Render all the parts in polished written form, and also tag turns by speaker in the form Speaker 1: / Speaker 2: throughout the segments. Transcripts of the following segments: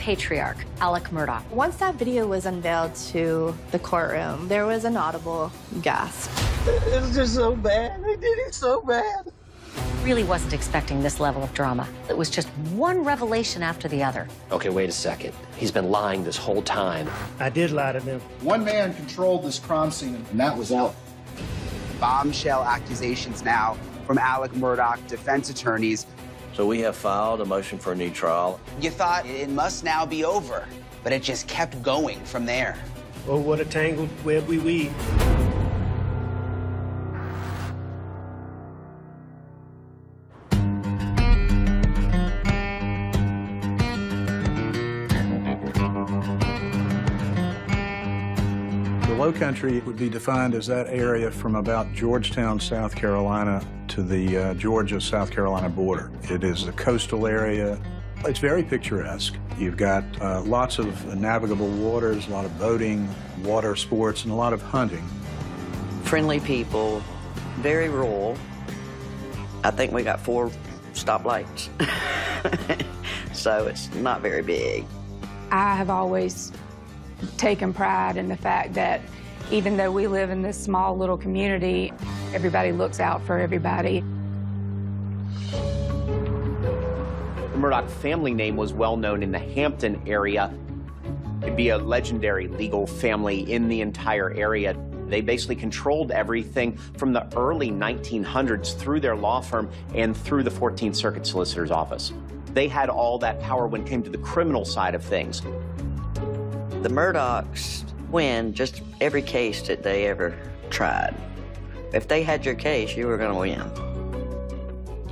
Speaker 1: patriarch, Alec Murdaugh.
Speaker 2: Once that video was unveiled to the courtroom, there was an audible gasp.
Speaker 3: It's just so bad. They did it so bad.
Speaker 1: Really wasn't expecting this level of drama. It was just one revelation after the other.
Speaker 4: Okay, wait a second. He's been lying this whole time.
Speaker 5: I did lie to them.
Speaker 6: One man controlled this crime scene, and that was Alec.
Speaker 7: Bombshell accusations now from Alec Murdaugh defense attorneys.
Speaker 8: So we have filed a motion for a new trial.
Speaker 7: You thought it must now be over, but it just kept going from there.
Speaker 5: Oh, what a tangled web we weave.
Speaker 9: The Lowcountry would be defined as that area from about Georgetown, South Carolina, to the Georgia-South Carolina border. It is the coastal area. It's very picturesque. You've got lots of navigable waters, a lot of boating, water sports, and a lot of hunting.
Speaker 10: Friendly people, very rural. I think we got 4 stoplights, so it's not very big.
Speaker 11: I have always taken pride in the fact that even though we live in this small little community, everybody looks out for everybody.
Speaker 12: The Murdaugh family name was well known in the Hampton area. It'd be a legendary legal family in the entire area. They basically controlled everything from the early 1900s through their law firm and through the 14th Circuit Solicitor's Office. They had all that power when it came to the criminal side of things.
Speaker 10: The Murdaughs win just every case that they ever tried. If they had your case, you were going to win.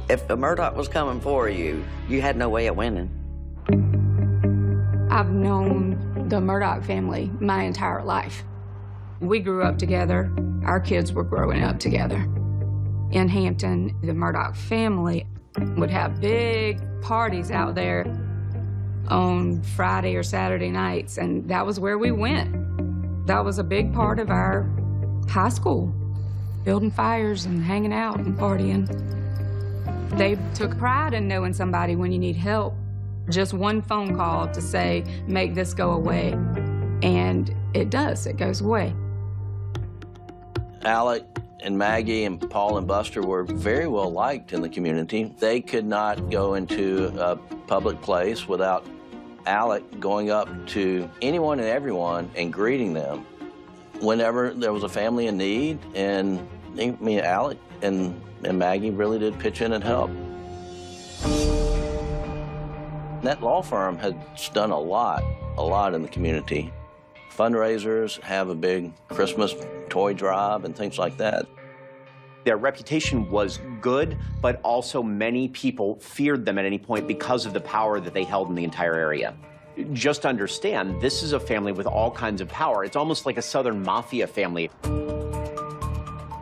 Speaker 10: If the Murdaugh was coming for you, you had no way of winning.
Speaker 11: I've known the Murdaugh family my entire life. We grew up together. Our kids were growing up together. In Hampton, the Murdaugh family would have big parties out there on Friday or Saturday nights, and that was where we went. That was a big part of our high school, building fires and hanging out and partying. They took pride in knowing somebody when you need help. Just one phone call to say, make this go away, and it does, it goes away.
Speaker 8: Alec and Maggie and Paul and Buster were very well liked in the community. They could not go into a public place without Alec going up to anyone and everyone and greeting them. Whenever there was a family in need, and Alec and Maggie really did pitch in and help. That law firm has done a lot in the community. Fundraisers, have a big Christmas toy drive and things like that.
Speaker 12: Their reputation was good, but also many people feared them at any point because of the power that they held in the entire area. Just understand, this is a family with all kinds of power. It's almost like a Southern Mafia family.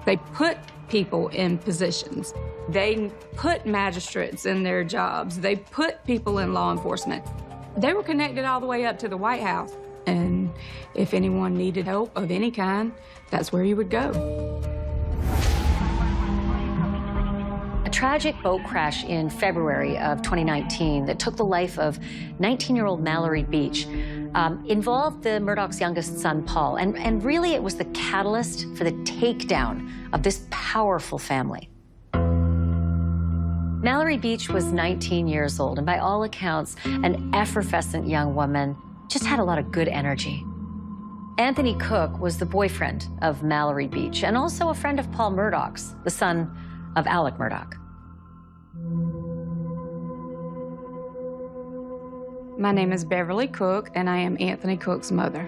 Speaker 11: They put people in positions. They put magistrates in their jobs. They put people in law enforcement. They were connected all the way up to the White House. And if anyone needed help of any kind, that's where you would go.
Speaker 1: A tragic boat crash in February of 2019 that took the life of 19-year-old Mallory Beach involved the Murdaugh's youngest son, Paul, and really it was the catalyst for the takedown of this powerful family. Mallory Beach was 19 years old, and by all accounts, an effervescent young woman, just had a lot of good energy. Anthony Cook was the boyfriend of Mallory Beach and also a friend of Paul Murdaugh's, the son of Alec Murdaugh.
Speaker 11: My name is Beverly Cook, and I am Anthony Cook's mother.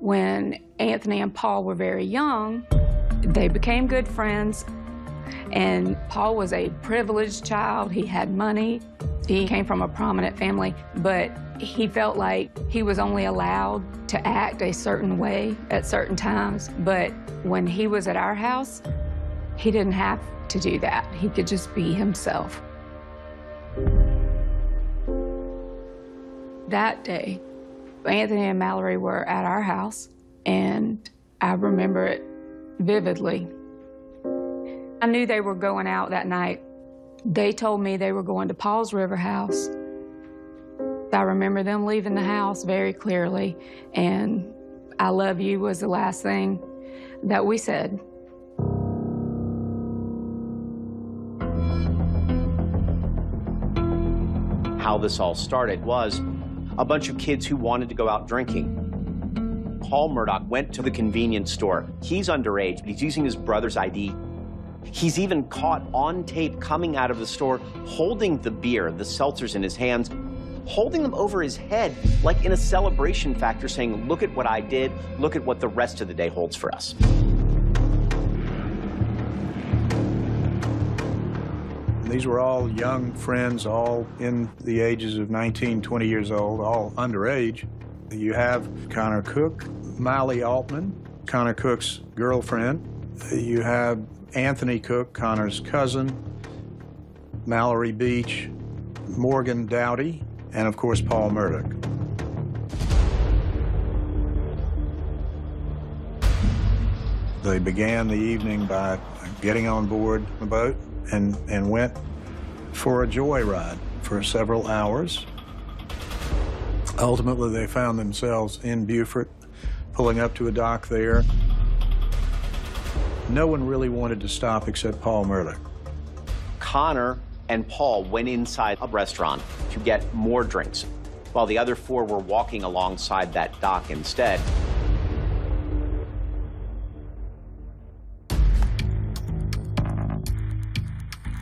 Speaker 11: When Anthony and Paul were very young, they became good friends, and Paul was a privileged child. He had money. He came from a prominent family, but he felt like he was only allowed to act a certain way at certain times. But when he was at our house, he didn't have to do that. He could just be himself. That day, Anthony and Mallory were at our house, and I remember it vividly. I knew they were going out that night They told me they were going to Paul's River house. I remember them leaving the house very clearly, and I love you was the last thing that we said.
Speaker 12: How this all started was a bunch of kids who wanted to go out drinking. Paul Murdaugh went to the convenience store. He's underage, but he's using his brother's ID. He's even caught on tape coming out of the store, holding the beer, the seltzers in his hands, holding them over his head like in a celebration factor, saying, look at what I did, look at what the rest of the day holds for us.
Speaker 9: These were all young friends, all in the ages of 19, 20 years old, all underage. You have Connor Cook, Miley Altman, Connor Cook's girlfriend. You have Anthony Cook, Connor's cousin, Mallory Beach, Morgan Dowdy, and of course, Paul Murdaugh. They began the evening by getting on board the boat and went for a joyride for several hours. Ultimately, they found themselves in Beaufort, pulling up to a dock there. No one really wanted to stop except Paul Murdaugh.
Speaker 12: Connor and Paul went inside a restaurant to get more drinks, while the other four were walking alongside that dock instead.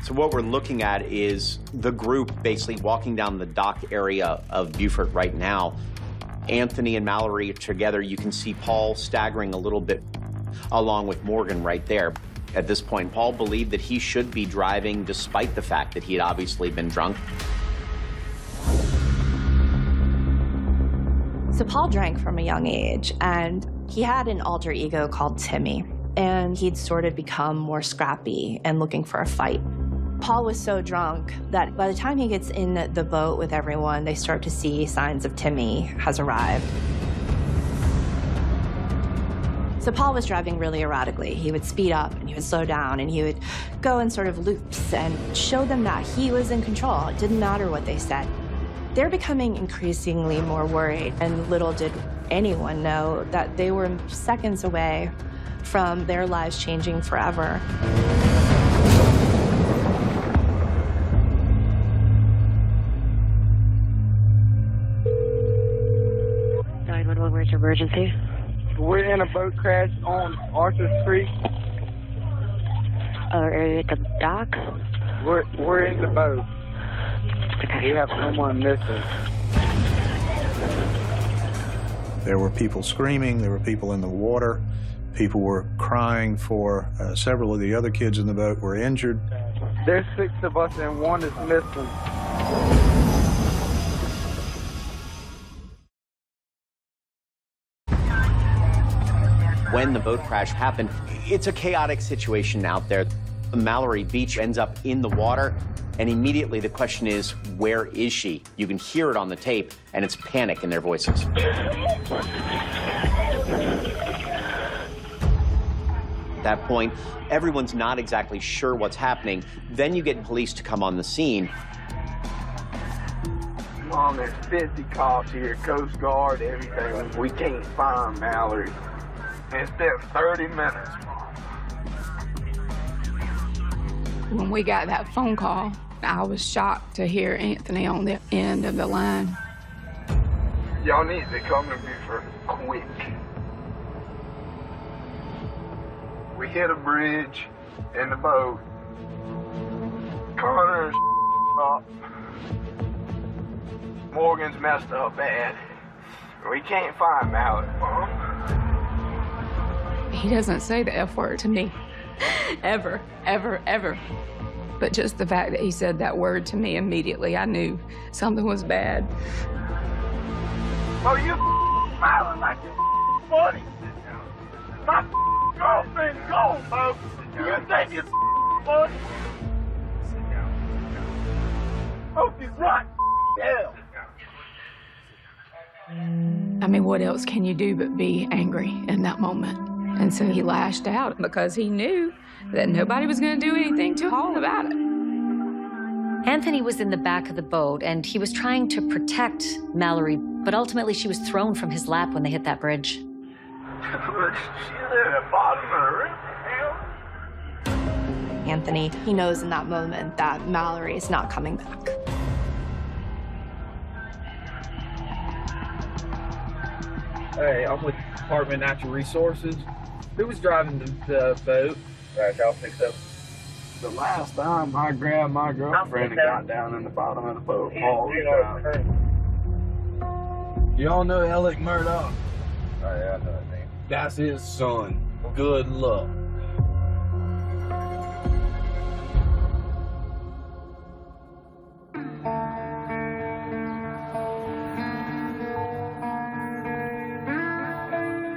Speaker 12: So what we're looking at is the group basically walking down the dock area of Beaufort right now. Anthony and Mallory are together. You can see Paul staggering a little bit along with Morgan right there. At this point, Paul believed that he should be driving despite the fact that he had obviously been drunk.
Speaker 2: So Paul drank from a young age, and he had an alter ego called Timmy, and he'd sort of become more scrappy and looking for a fight. Paul was so drunk that by the time he gets in the boat with everyone, they start to see signs of Timmy has arrived. So Paul was driving really erratically. He would speed up and he would slow down and he would go in sort of loops and show them that he was in control. It didn't matter what they said. They're becoming increasingly more worried, and little did anyone know that they were seconds away from their lives changing forever.
Speaker 13: 911, where's your emergency?
Speaker 3: We're in a boat crash on Arthur Street.
Speaker 13: Are you at the dock?
Speaker 3: We're in the boat.
Speaker 13: Okay.
Speaker 3: We have someone missing.
Speaker 9: There were people screaming, there were people in the water, people were crying for several of the other kids in the boat were injured.
Speaker 3: There's 6 of us and one is missing.
Speaker 12: When the boat crash happened, it's a chaotic situation out there. Mallory Beach ends up in the water, and immediately the question is, where is she? You can hear it on the tape, and it's panic in their voices. At that point, everyone's not exactly sure what's happening. Then you get police to come on the scene.
Speaker 3: Mom, there's 50 cops here, Coast Guard, everything. We can't find Mallory. It's been 30 minutes, Mom.
Speaker 11: When we got that phone call, I was shocked to hear Anthony on the end of the line.
Speaker 3: Y'all need to come to Beaufort quick. We hit a bridge in the boat. Connor's up. Morgan's messed up bad. We can't find Mallory, Mom.
Speaker 11: He doesn't say the F word to me, ever, ever, ever. But just the fact that he said that word to me immediately, I knew something was bad.
Speaker 3: Oh, you smiling like you're funny. My girlfriend's gone, folks. You think it's funny? Oh, she's right. Hell.
Speaker 11: I mean, what else can you do but be angry in that moment? And so he lashed out because he knew that nobody was going to do anything to Paul about it.
Speaker 1: Anthony was in the back of the boat, and he was trying to protect Mallory, but ultimately she was thrown from his lap when they hit that bridge.
Speaker 3: She's at the bottom of the river.
Speaker 2: Anthony, he knows in that moment that Mallory is not coming back.
Speaker 14: Hey, I'm with Department of Natural Resources. Who was driving the boat?
Speaker 3: Right, I'll fix up. The last time I grabbed my girlfriend and got down in the bottom of the boat, Paul was driving.
Speaker 14: Y'all know Alec Murdaugh?
Speaker 3: Oh, yeah, I know that name.
Speaker 14: That's his son. Good luck.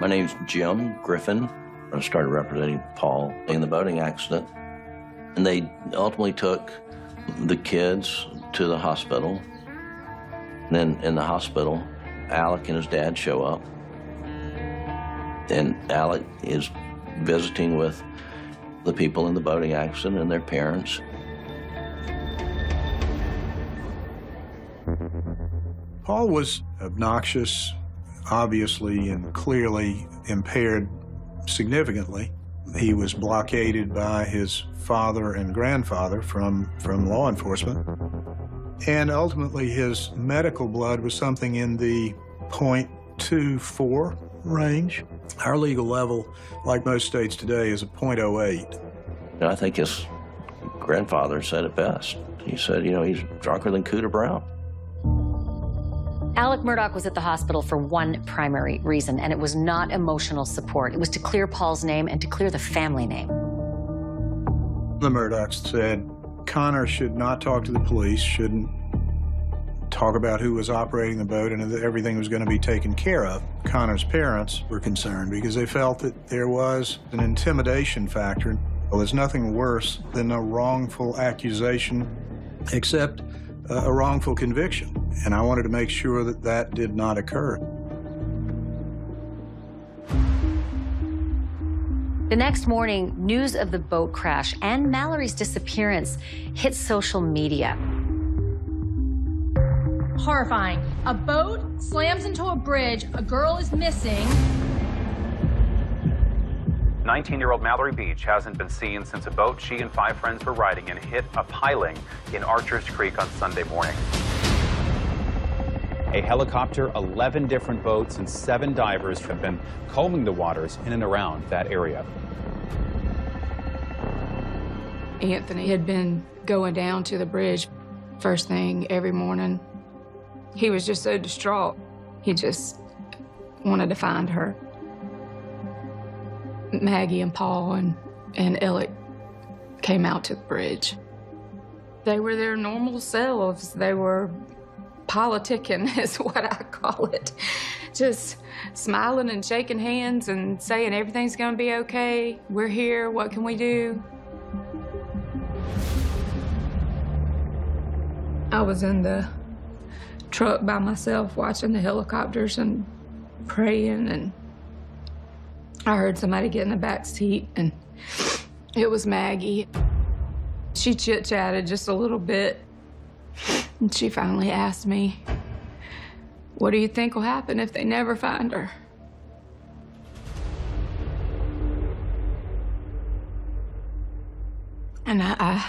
Speaker 8: My name's Jim Griffin. I started representing Paul in the boating accident. And they ultimately took the kids to the hospital. And then in the hospital, Alec and his dad show up. And Alec is visiting with the people in the boating accident and their parents.
Speaker 9: Paul was obnoxious, obviously and clearly impaired significantly. He was blockaded by his father and grandfather from law enforcement. And ultimately, his medical blood was something in the 0.24 range. Our legal level, like most states today, is a 0.08.
Speaker 8: And I think his grandfather said it best. He said, you know, he's drunker than Cooter Brown.
Speaker 1: Alec Murdaugh was at the hospital for one primary reason, and it was not emotional support. It was to clear Paul's name and to clear the family name.
Speaker 9: The Murdaughs said Connor should not talk to the police, shouldn't talk about who was operating the boat, and that everything was going to be taken care of. Connor's parents were concerned because they felt that there was an intimidation factor. Well, there's nothing worse than a wrongful accusation, except a wrongful conviction. And I wanted to make sure that that did not occur.
Speaker 1: The next morning, news of the boat crash and Mallory's disappearance hit social media.
Speaker 15: Horrifying. A boat slams into a bridge, a girl is missing.
Speaker 16: 19-year-old Mallory Beach hasn't been seen since a boat she and 5 friends were riding in hit a piling in Archers Creek on Sunday morning.
Speaker 17: A helicopter, 11 different boats, and 7 divers have been combing the waters in and around that area.
Speaker 11: Anthony had been going down to the bridge first thing every morning. He was just so distraught. He just wanted to find her. Maggie and Paul and Alec came out to the bridge. They were their normal selves. They were politicking, is what I call it. Just smiling and shaking hands and saying everything's gonna be okay. We're here, what can we do? I was in the truck by myself watching the helicopters and praying, and I heard somebody get in the back seat, and it was Maggie. She chit-chatted just a little bit, and she finally asked me, what do you think will happen if they never find her? And I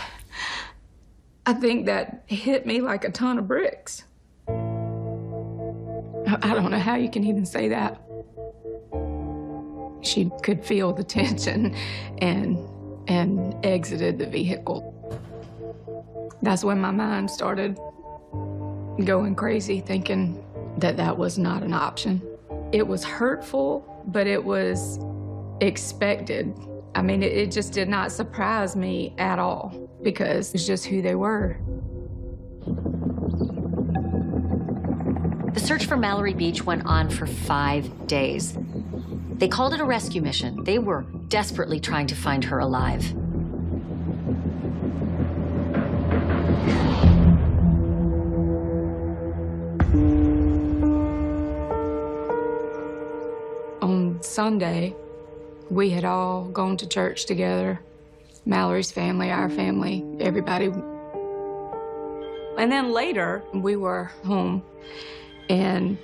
Speaker 11: think that hit me like a ton of bricks. I don't know how you can even say that. She could feel the tension and exited the vehicle. That's when my mind started going crazy, thinking that that was not an option. It was hurtful, but it was expected. I mean, it just did not surprise me at all because it's just who they were.
Speaker 1: The search for Mallory Beach went on for 5 days. They called it a rescue mission. They were desperately trying to find her alive.
Speaker 11: On Sunday, we had all gone to church together. Mallory's family, our family, everybody. And then later, we were home, and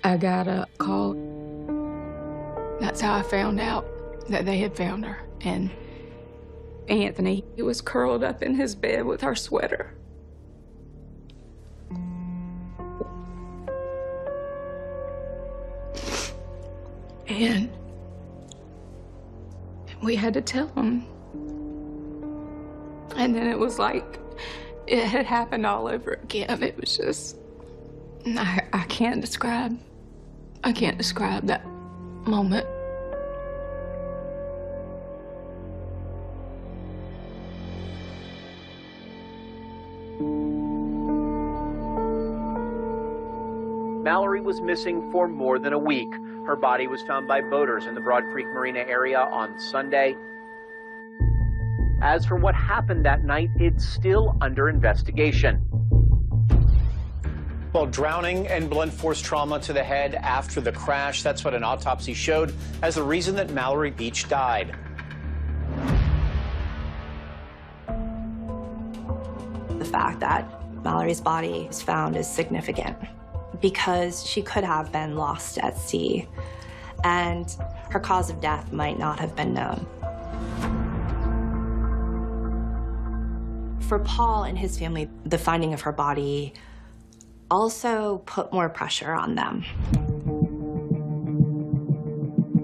Speaker 11: I got a call. That's how I found out that they had found her. And Anthony, he was curled up in his bed with her sweater. And we had to tell him. And then it was like it had happened all over again. It was just, I can't describe that moment.
Speaker 12: Mallory was missing for more than a week. Her body was found by boaters in the Broad Creek Marina area on Sunday. As for what happened that night, it's still under investigation.
Speaker 18: Well, drowning and blunt force trauma to the head after the crash, that's what an autopsy showed as the reason that Mallory Beach died.
Speaker 2: The fact that Mallory's body is found is significant because she could have been lost at sea, and her cause of death might not have been known. For Paul and his family, the finding of her body also put more pressure on them.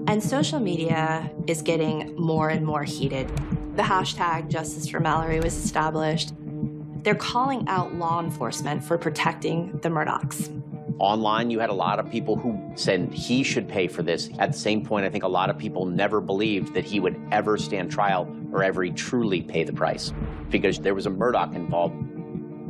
Speaker 2: And social media is getting more and more heated. The hashtag Justice for Mallory was established. They're calling out law enforcement for protecting the Murdaughs.
Speaker 12: Online, you had a lot of people who said he should pay for this. At the same point, I think a lot of people never believed that he would ever stand trial or ever truly pay the price because there was a Murdaugh involved.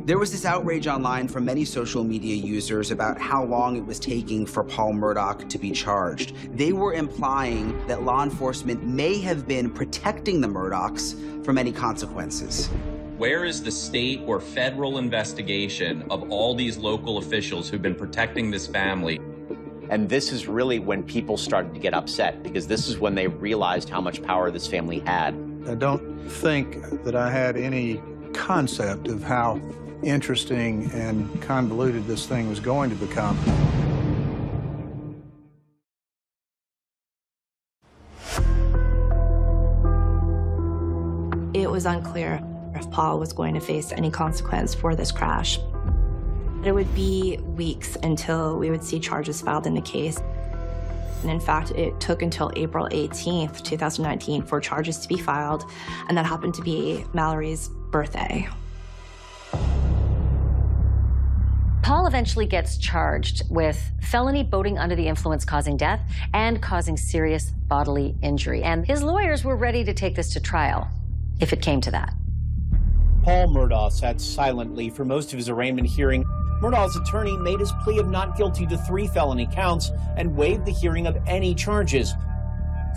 Speaker 7: There was this outrage online from many social media users about how long it was taking for Paul Murdaugh to be charged. They were implying that law enforcement may have been protecting the Murdaughs from any consequences.
Speaker 19: Where is the state or federal investigation of all these local officials who've been protecting this family?
Speaker 12: And this is really when people started to get upset because this is when they realized how much power this family had.
Speaker 9: I don't think that I had any concept of how interesting and convoluted this thing was going to become.
Speaker 2: It was unclear if Paul was going to face any consequence for this crash. It would be weeks until we would see charges filed in the case. And in fact, it took until April 18th, 2019 for charges to be filed, and that happened to be Mallory's birthday.
Speaker 1: Paul eventually gets charged with felony boating under the influence causing death and causing serious bodily injury. And his lawyers were ready to take this to trial, if it came to that.
Speaker 18: Paul Murdaugh sat silently for most of his arraignment hearing. Murdaugh's attorney made his plea of not guilty to 3 felony counts and waived the hearing of any charges.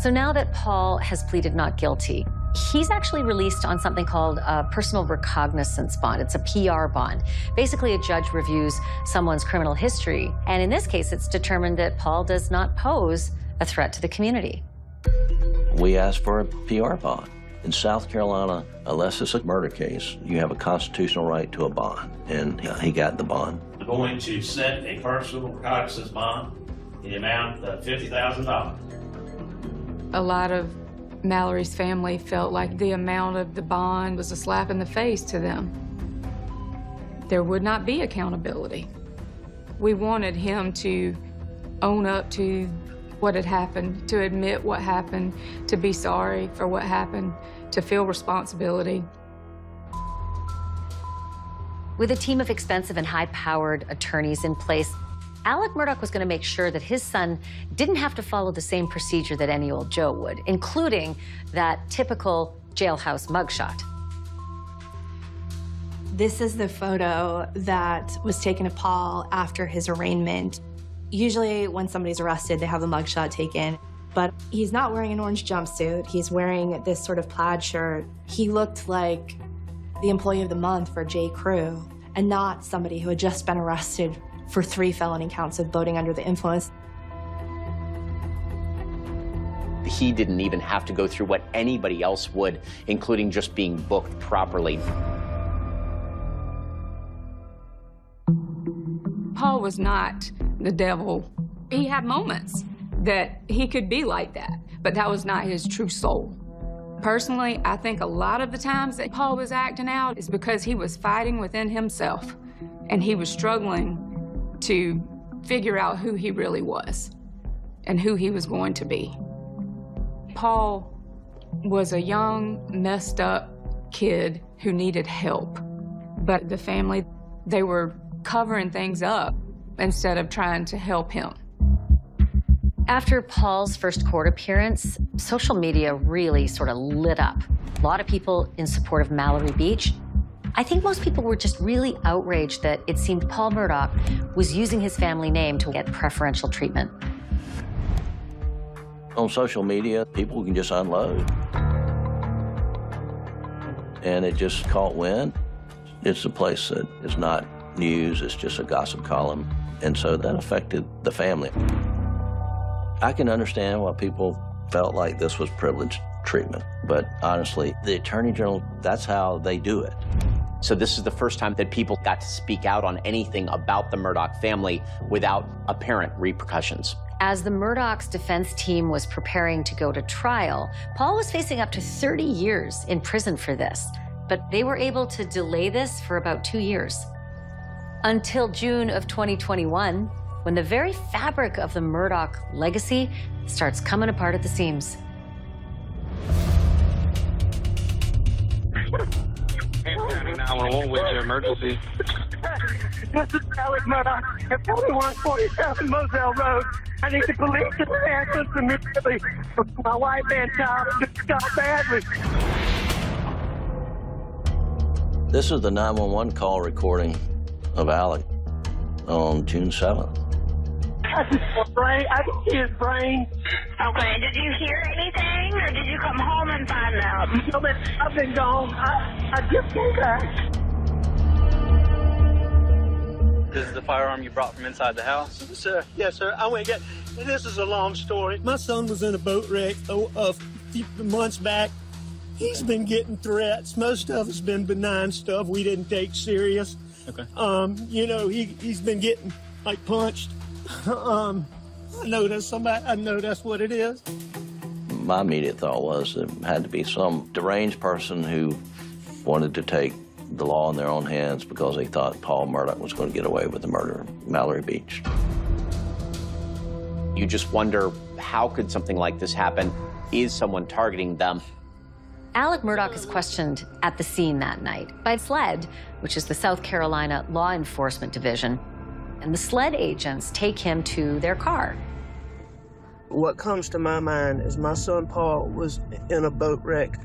Speaker 1: So now that Paul has pleaded not guilty, he's actually released on something called a personal recognizance bond. It's a PR bond. Basically, a judge reviews someone's criminal history, and in this case, it's determined that Paul does not pose a threat to the community.
Speaker 8: We asked for a PR bond. In South Carolina, unless it's a murder case, you have a constitutional right to a bond, and he got the bond.
Speaker 20: I'm going to set a personal recognizance bond in the amount of $50,000.
Speaker 11: A lot of Mallory's family felt like the amount of the bond was a slap in the face to them. There would not be accountability. We wanted him to own up to what had happened, to admit what happened, to be sorry for what happened, to feel responsibility.
Speaker 1: With a team of expensive and high-powered attorneys in place, Alec Murdaugh was going to make sure that his son didn't have to follow the same procedure that any old Joe would, including that typical jailhouse mugshot.
Speaker 2: This is the photo that was taken of Paul after his arraignment. Usually when somebody's arrested, they have a mugshot taken, but he's not wearing an orange jumpsuit. He's wearing this sort of plaid shirt. He looked like the employee of the month for J. Crew and not somebody who had just been arrested for 3 felony counts of boating under the influence.
Speaker 12: He didn't even have to go through what anybody else would, including just being booked properly.
Speaker 11: Paul was not the devil. He had moments that he could be like that, but that was not his true soul. Personally, I think a lot of the times that Paul was acting out is because he was fighting within himself, and he was struggling to figure out who he really was and who he was going to be. Paul was a young, messed up kid who needed help, but the family, they were covering things up instead of trying to help him.
Speaker 1: After Paul's first court appearance, social media really sort of lit up. A lot of people in support of Mallory Beach. I think most people were just really outraged that it seemed Paul Murdaugh was using his family name to get preferential treatment.
Speaker 8: On social media, people can just unload. And it just caught wind. It's a place that is not news, it's just a gossip column. And so that affected the family. I can understand why people felt like this was privileged treatment, but honestly, the Attorney General, that's how they do it.
Speaker 12: So this is the first time that people got to speak out on anything about the Murdaugh family without apparent repercussions.
Speaker 1: As the Murdaugh's defense team was preparing to go to trial, Paul was facing up to 30 years in prison for this, but they were able to delay this for about 2 years. Until June of 2021, when the very fabric of the Murdaugh legacy starts coming apart at the seams.
Speaker 3: 911 with your emergency.
Speaker 21: This is Alec Murdaugh at 4147 Moselle Road. I need the police to answer immediately. My wife and child just got badly.
Speaker 8: This is the 911 call recording of Alec on June 7th.
Speaker 21: I can see his brain.
Speaker 22: Okay, did you hear anything, or did you come home and find out?
Speaker 21: No, but I've been gone. I just came back.
Speaker 23: This is the firearm you brought from inside the house?
Speaker 21: Sir, yes, sir. I went and got. This is a long story. My son was in a boat wreck a few months back. He's been getting threats. Most of it's been benign stuff we didn't take serious.
Speaker 23: Okay.
Speaker 21: You know, he's been getting like punched. I know that's what it is.
Speaker 8: My immediate thought was it had to be some deranged person who wanted to take the law in their own hands because they thought Paul Murdaugh was going to get away with the murder of Mallory Beach.
Speaker 12: You just wonder, how could something like this happen? Is someone targeting them?
Speaker 1: Alec Murdaugh is questioned at the scene that night by SLED, which is the South Carolina Law Enforcement Division. And the SLED agents take him to their car.
Speaker 21: What comes to my mind is my son Paul was in a boat wreck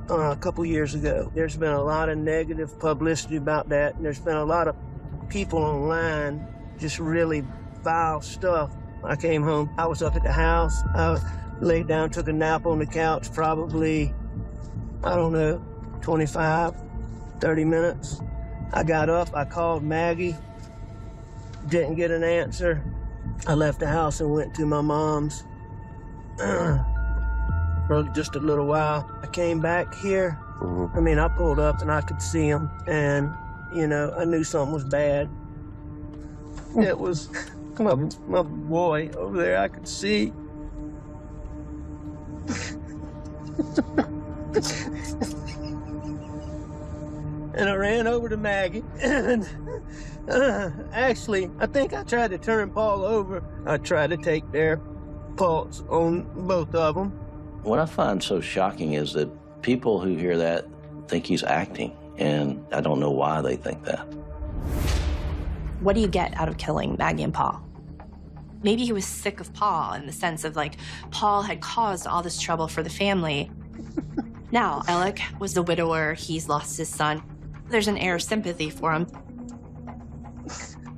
Speaker 21: a couple years ago. There's been a lot of negative publicity about that, and there's been a lot of people online just really vile stuff. I came home, I was up at the house, I laid down, took a nap on the couch, probably, I don't know, 25, 30 minutes. I got up, I called Maggie, didn't get an answer. I left the house and went to my mom's for just a little while. I came back here. I mean, I pulled up and I could see him, and, you know, I knew something was bad. It was my boy over there, I could see. And I ran over to Maggie, and actually, I think I tried to turn Paul over. I tried to take their pulse on both of them.
Speaker 8: What I find so shocking is that people who hear that think he's acting, and I don't know why they think that.
Speaker 2: What do you get out of killing Maggie and Paul? Maybe he was sick of Paul in the sense of, like, Paul had caused all this trouble for the family. Now, Alec was the widower. He's lost his son. There's an air of sympathy for him.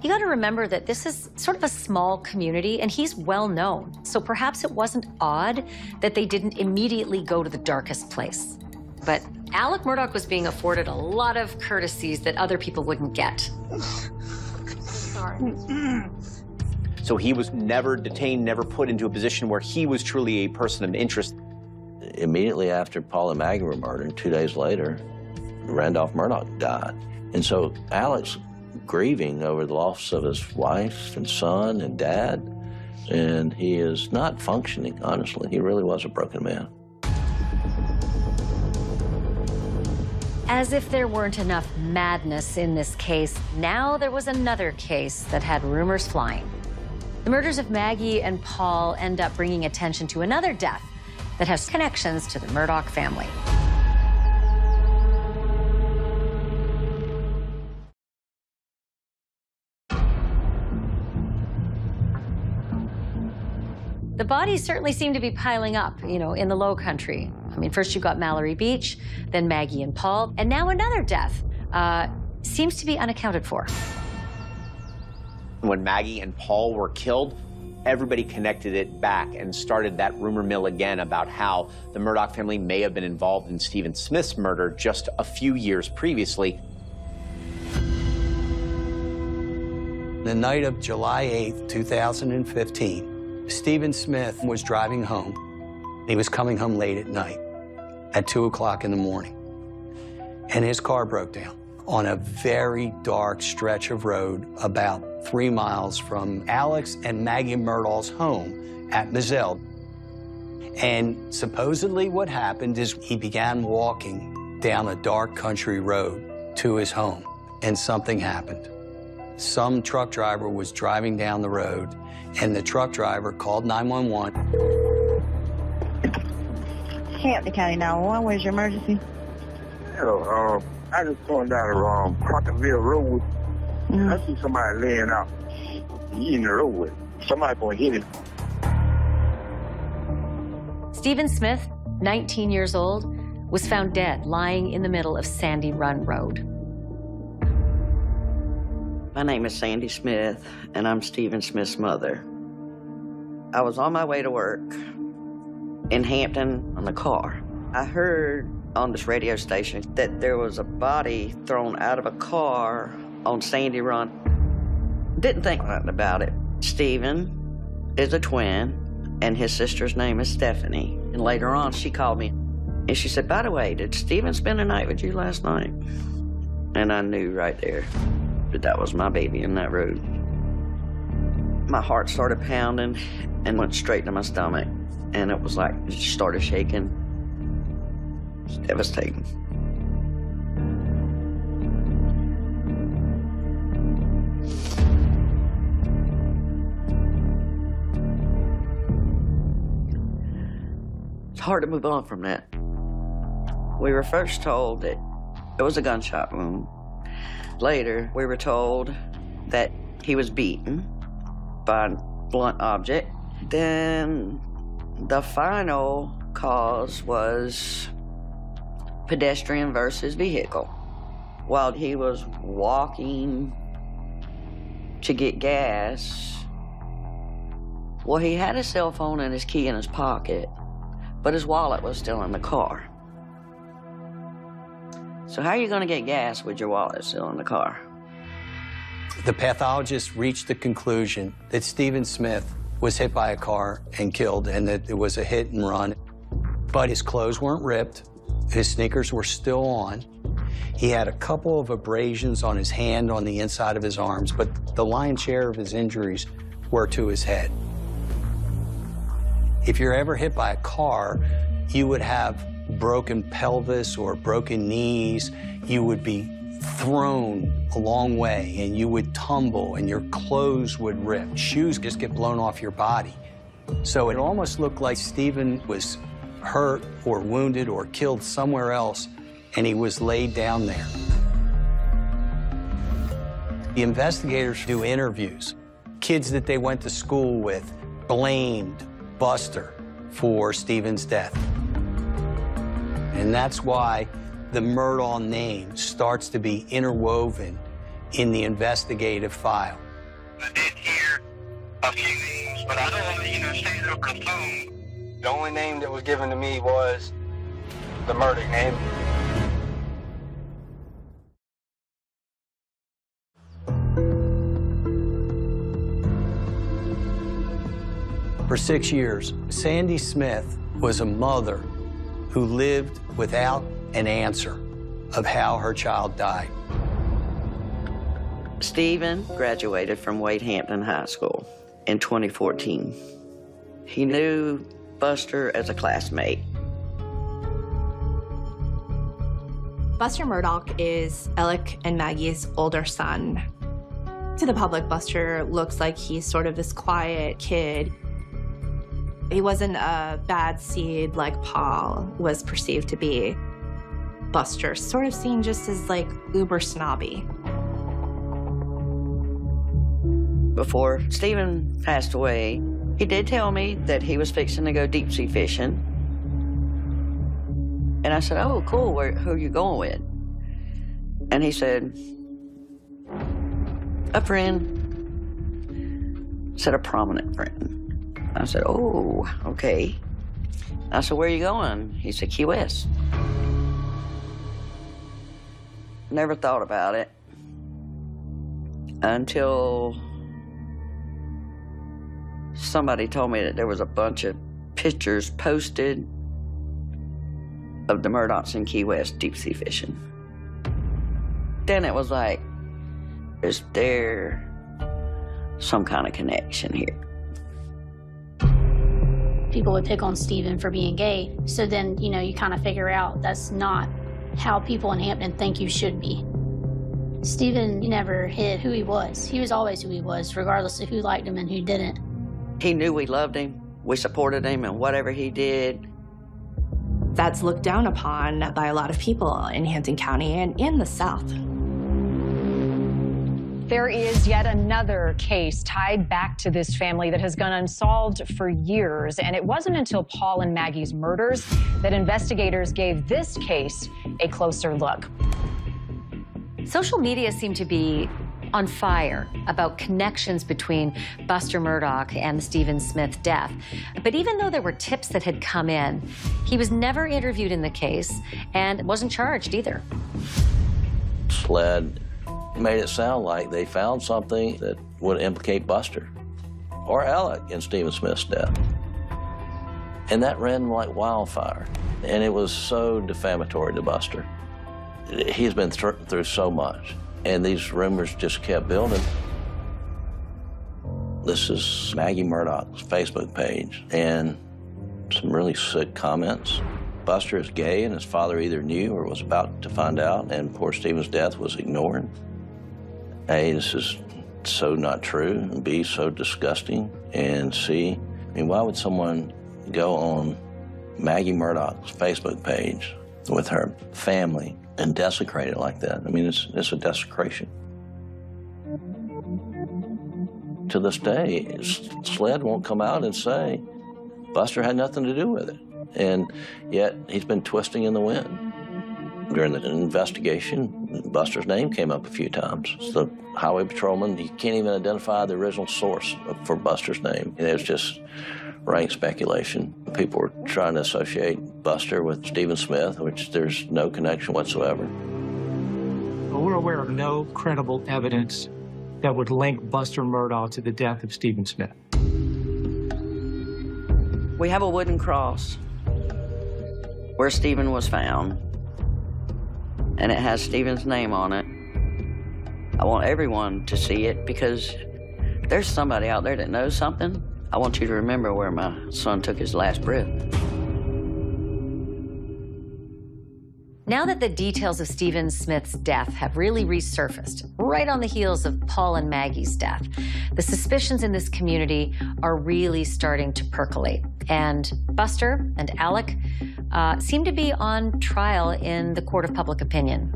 Speaker 1: You got to remember that this is sort of a small community, and he's well known. So perhaps it wasn't odd that they didn't immediately go to the darkest place. But Alec Murdaugh was being afforded a lot of courtesies that other people wouldn't get.
Speaker 21: Sorry.
Speaker 12: So he was never detained, never put into a position where he was truly a person of interest.
Speaker 8: Immediately after Paul and Maggie were murdered, 2 days later, Randolph Murdaugh died. And so Alex grieving over the loss of his wife and son and dad, and he is not functioning, honestly. He really was a broken man.
Speaker 1: As if there weren't enough madness in this case, now there was another case that had rumors flying. The murders of Maggie and Paul end up bringing attention to another death that has connections to the Murdaugh family. The bodies certainly seem to be piling up, in the Low Country. I mean, first you got Mallory Beach, then Maggie and Paul, and now another death seems to be unaccounted for.
Speaker 12: When Maggie and Paul were killed, everybody connected it back and started that rumor mill again about how the Murdaugh family may have been involved in Stephen Smith's murder just a few years previously.
Speaker 4: The night of July 8th, 2015, Stephen Smith was driving home. He was coming home late at night, at 2 o'clock in the morning, and his car broke down on a very dark stretch of road about 3 miles from Alex and Maggie Murdaugh's home at Mizell. And supposedly what happened is he began walking down a dark country road to his home, and something happened. Some truck driver was driving down the road, and the truck driver called 911.
Speaker 5: Hampton County 911, where's your emergency?
Speaker 3: Hello, I just going down the Crockerville Road. I see somebody laying out. He in the road. Somebody gonna hit him.
Speaker 1: Stephen Smith, 19 years old, was found dead, lying in the middle of Sandy Run Road.
Speaker 10: My name is Sandy Smith, and I'm Stephen Smith's mother. I was on my way to work in Hampton on the car. I heard on this radio station that there was a body thrown out of a car on Sandy Run. Didn't think nothing about it. Stephen is a twin, and his sister's name is Stephanie. And later on, she called me, and she said, by the way, did Stephen spend the night with you last night? And I knew right there that that was my baby in that road. My heart started pounding and went straight to my stomach. And it was like, it just started shaking. It's devastating. It's hard to move on from that. We were first told that it was a gunshot wound. Later, we were told that he was beaten by a blunt object. Then the final cause was pedestrian versus vehicle. While he was walking to get gas, well, he had his cell phone and his key in his pocket, but his wallet was still in the car. So how are you going to get gas with your wallet still in the car?
Speaker 4: The pathologist reached the conclusion that Stephen Smith was hit by a car and killed, and that it was a hit and run. But his clothes weren't ripped. His sneakers were still on. He had a couple of abrasions on his hand, on the inside of his arms, but the lion's share of his injuries were to his head. If you're ever hit by a car, you would have broken pelvis or broken knees. You would be thrown a long way, and you would tumble, and your clothes would rip. Shoes just get blown off your body. So it almost looked like Stephen was hurt or wounded or killed somewhere else, and he was laid down there. The investigators do interviews. Kids that they went to school with blamed Buster for Stephen's death. And that's why the Murdaugh name starts to be interwoven in the investigative file.
Speaker 3: I did hear a few names, but I don't want to, say it over the phone. The only name that was given to me was the murder name.
Speaker 4: For 6 years, Sandy Smith was a mother who lived without an answer of how her child died.
Speaker 10: Stephen graduated from Wade Hampton High School in 2014. He knew Buster as a classmate.
Speaker 2: Buster Murdaugh is Alec and Maggie's older son. To the public, Buster looks like he's sort of this quiet kid. He wasn't a bad seed like Paul was perceived to be. Buster sort of seen just as like uber snobby.
Speaker 10: Before Stephen passed away, he did tell me that he was fixing to go deep sea fishing. And I said, oh, cool, who are you going with? And he said, a friend. Said a prominent friend. I said, oh, okay. I said, where are you going? He said, Key West. Never thought about it until somebody told me that there was a bunch of pictures posted of the Murdaughs in Key West deep sea fishing. Then it was like, is there some kind of connection here?
Speaker 6: People would pick on Stephen for being gay, so then, you know, you kind of figure out that's not how people in Hampton think you should be. Stephen never hid who he was. He was always who he was, regardless of who liked him and who didn't.
Speaker 10: He knew we loved him. We supported him in whatever he did.
Speaker 2: That's looked down upon by a lot of people in Hampton County and in the South.
Speaker 13: There is yet another case tied back to this family that has gone unsolved for years, and it wasn't until Paul and Maggie's murders that investigators gave this case a closer look.
Speaker 1: Social media seemed to be on fire about connections between Buster Murdaugh and the Stephen Smith death. But even though there were tips that had come in, he was never interviewed in the case and wasn't charged either.
Speaker 8: SLED made it sound like they found something that would implicate Buster or Alec in Stephen Smith's death. And that ran like wildfire. And it was so defamatory to Buster. He's been through so much. And these rumors just kept building. This is Maggie Murdaugh's Facebook page and some really sick comments. Buster is gay and his father either knew or was about to find out, and poor Stephen's death was ignored. A, this is so not true, and B, so disgusting, and C, I mean, why would someone go on Maggie Murdaugh's Facebook page with her family and desecrate it like that? I mean, it's a desecration. To this day, SLED won't come out and say Buster had nothing to do with it. And yet, he's been twisting in the wind. During the investigation, Buster's name came up a few times. The highway patrolman, he can't even identify the original source for Buster's name. And it was just rank speculation. People were trying to associate Buster with Stephen Smith, which there's no connection whatsoever.
Speaker 14: We're aware of no credible evidence that would link Buster Murdaugh to the death of Stephen Smith.
Speaker 10: We have a wooden cross where Stephen was found, and it has Stephen's name on it. I want everyone to see it because if there's somebody out there that knows something, I want you to remember where my son took his last breath.
Speaker 1: Now that the details of Stephen Smith's death have really resurfaced, right on the heels of Paul and Maggie's death, the suspicions in this community are really starting to percolate. And Buster and Alec seem to be on trial in the court of public opinion.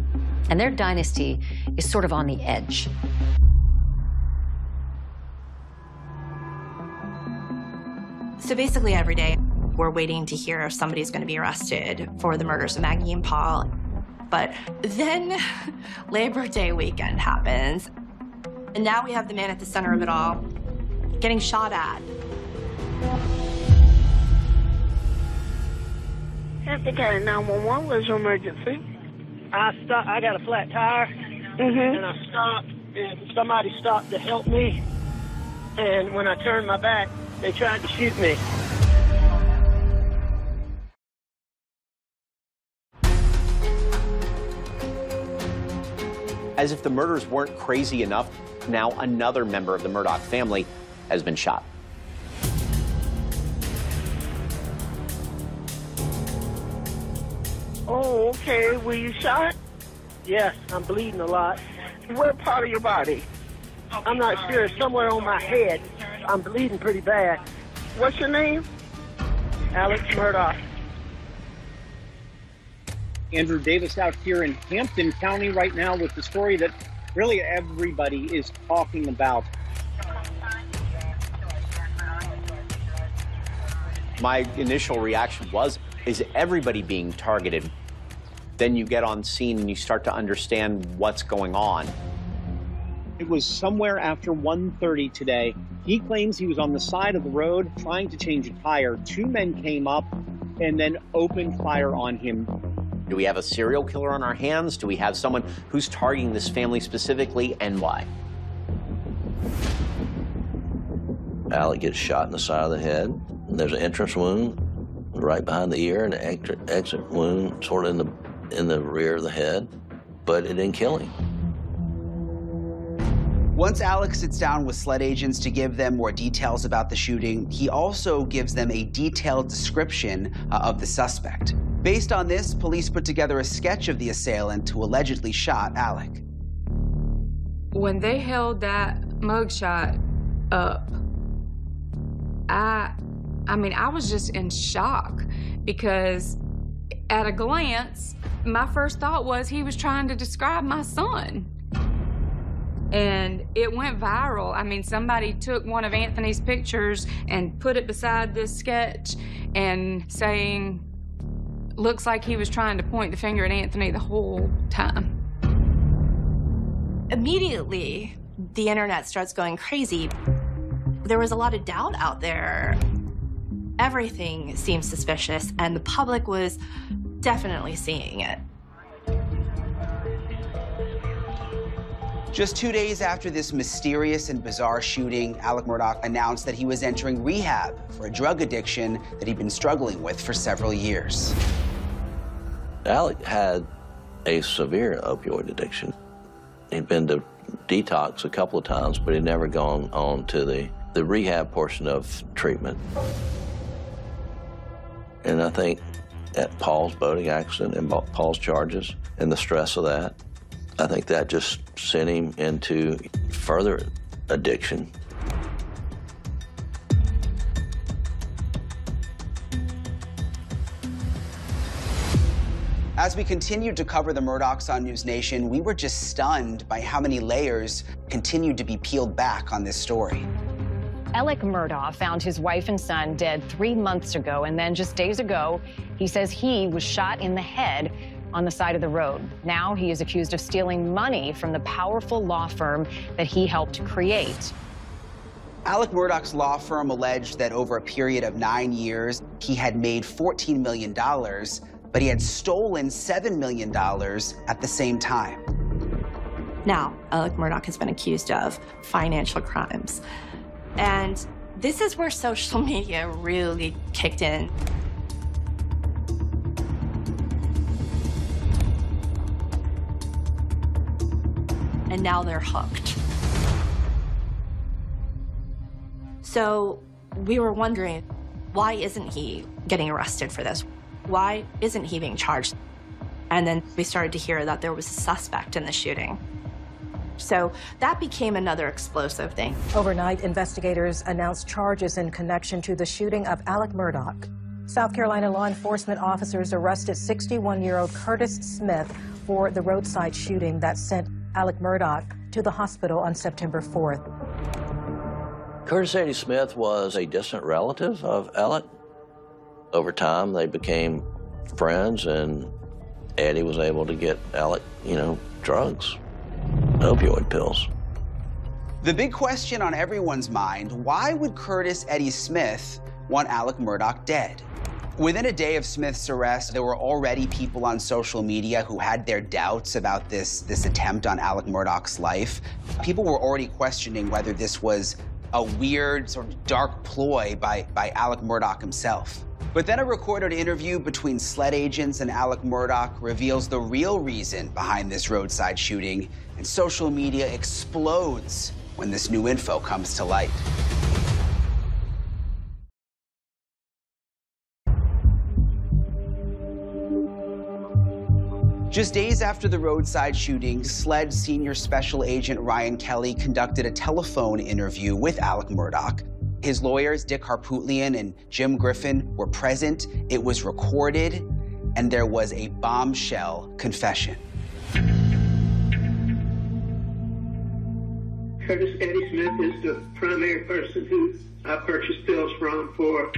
Speaker 1: And their dynasty is sort of on the edge.
Speaker 2: So basically every day, we're waiting to hear if somebody's going to be arrested for the murders of Maggie and Paul. But then Labor Day weekend happens. And now we have the man at the center of it all getting shot at.
Speaker 22: Hampton County 911 was your emergency.
Speaker 21: I got a flat tire, and I stopped, and somebody stopped to help me. And when I turned my back, they tried to shoot me.
Speaker 12: As if the murders weren't crazy enough, now another member of the Murdaugh family has been shot.
Speaker 21: Oh, okay. Were you shot? Yes, I'm bleeding a lot. What part of your body? I'm not sure. Somewhere on my head. I'm bleeding pretty bad. What's your name? Alex Murdaugh.
Speaker 18: Andrew Davis out here in Hampton County right now with the story that really everybody is talking about.
Speaker 12: My initial reaction was, is everybody being targeted? Then you get on scene and you start to understand what's going on.
Speaker 18: It was somewhere after 1:30 today. He claims he was on the side of the road trying to change a tire. Two men came up and then opened fire on him.
Speaker 12: Do we have a serial killer on our hands? Do we have someone who's targeting this family specifically, and why?
Speaker 8: Alec gets shot in the side of the head. And there's an entrance wound right behind the ear and an exit wound sort of in the rear of the head, but it didn't kill him.
Speaker 7: Once Alex sits down with SLED agents to give them more details about the shooting, he also gives them a detailed description of the suspect. Based on this, police put together a sketch of the assailant who allegedly shot Alec.
Speaker 11: When they held that mugshot up, I mean, I was just in shock because at a glance, my first thought was he was trying to describe my son. And it went viral. I mean, somebody took one of Anthony's pictures and put it beside this sketch and saying, looks like he was trying to point the finger at Anthony the whole time.
Speaker 2: Immediately, the internet starts going crazy. There was a lot of doubt out there. Everything seemed suspicious, and the public was definitely seeing it.
Speaker 7: Just 2 days after this mysterious and bizarre shooting, Alec Murdaugh announced that he was entering rehab for a drug addiction that he'd been struggling with for several years.
Speaker 8: Alec had a severe opioid addiction. He'd been to detox a couple of times, but he'd never gone on to the rehab portion of treatment. And I think at Paul's boating accident and Paul's charges and the stress of that, I think that just sent him into further addiction.
Speaker 7: As we continued to cover the Murdaughs on News Nation, we were just stunned by how many layers continued to be peeled back on this story.
Speaker 13: Alec Murdaugh found his wife and son dead 3 months ago, and then just days ago, he says he was shot in the head on the side of the road. Now he is accused of stealing money from the powerful law firm that he helped create.
Speaker 7: Alec Murdaugh's law firm alleged that over a period of 9 years, he had made $14 million, but he had stolen $7 million at the same time.
Speaker 2: Now, Alec Murdaugh has been accused of financial crimes. And this is where social media really kicked in. And now they're hooked. So we were wondering, why isn't he getting arrested for this? Why isn't he being charged? And then we started to hear that there was a suspect in the shooting. So that became another explosive thing.
Speaker 15: Overnight, investigators announced charges in connection to the shooting of Alec Murdaugh. South Carolina law enforcement officers arrested 61-year-old Curtis Smith for the roadside shooting that sent Alec Murdaugh to the hospital on September 4th.
Speaker 8: Curtis Eddie Smith was a distant relative of Alec. Over time, they became friends, and Eddie was able to get Alec, drugs, opioid pills.
Speaker 7: The big question on everyone's mind, why would Curtis Eddie Smith want Alec Murdaugh dead? Within a day of Smith's arrest, there were already people on social media who had their doubts about this attempt on Alec Murdaugh's life. People were already questioning whether this was a weird, sort of dark ploy by Alec Murdaugh himself. But then a recorded interview between SLED agents and Alec Murdaugh reveals the real reason behind this roadside shooting, and social media explodes when this new info comes to light. Just days after the roadside shooting, SLED Senior Special Agent Ryan Kelly conducted a telephone interview with Alec Murdaugh. His lawyers, Dick Harpootlian and Jim Griffin, were present. It was recorded, and there was a bombshell confession.
Speaker 21: Curtis Eddie Smith is the primary person who I purchased pills from for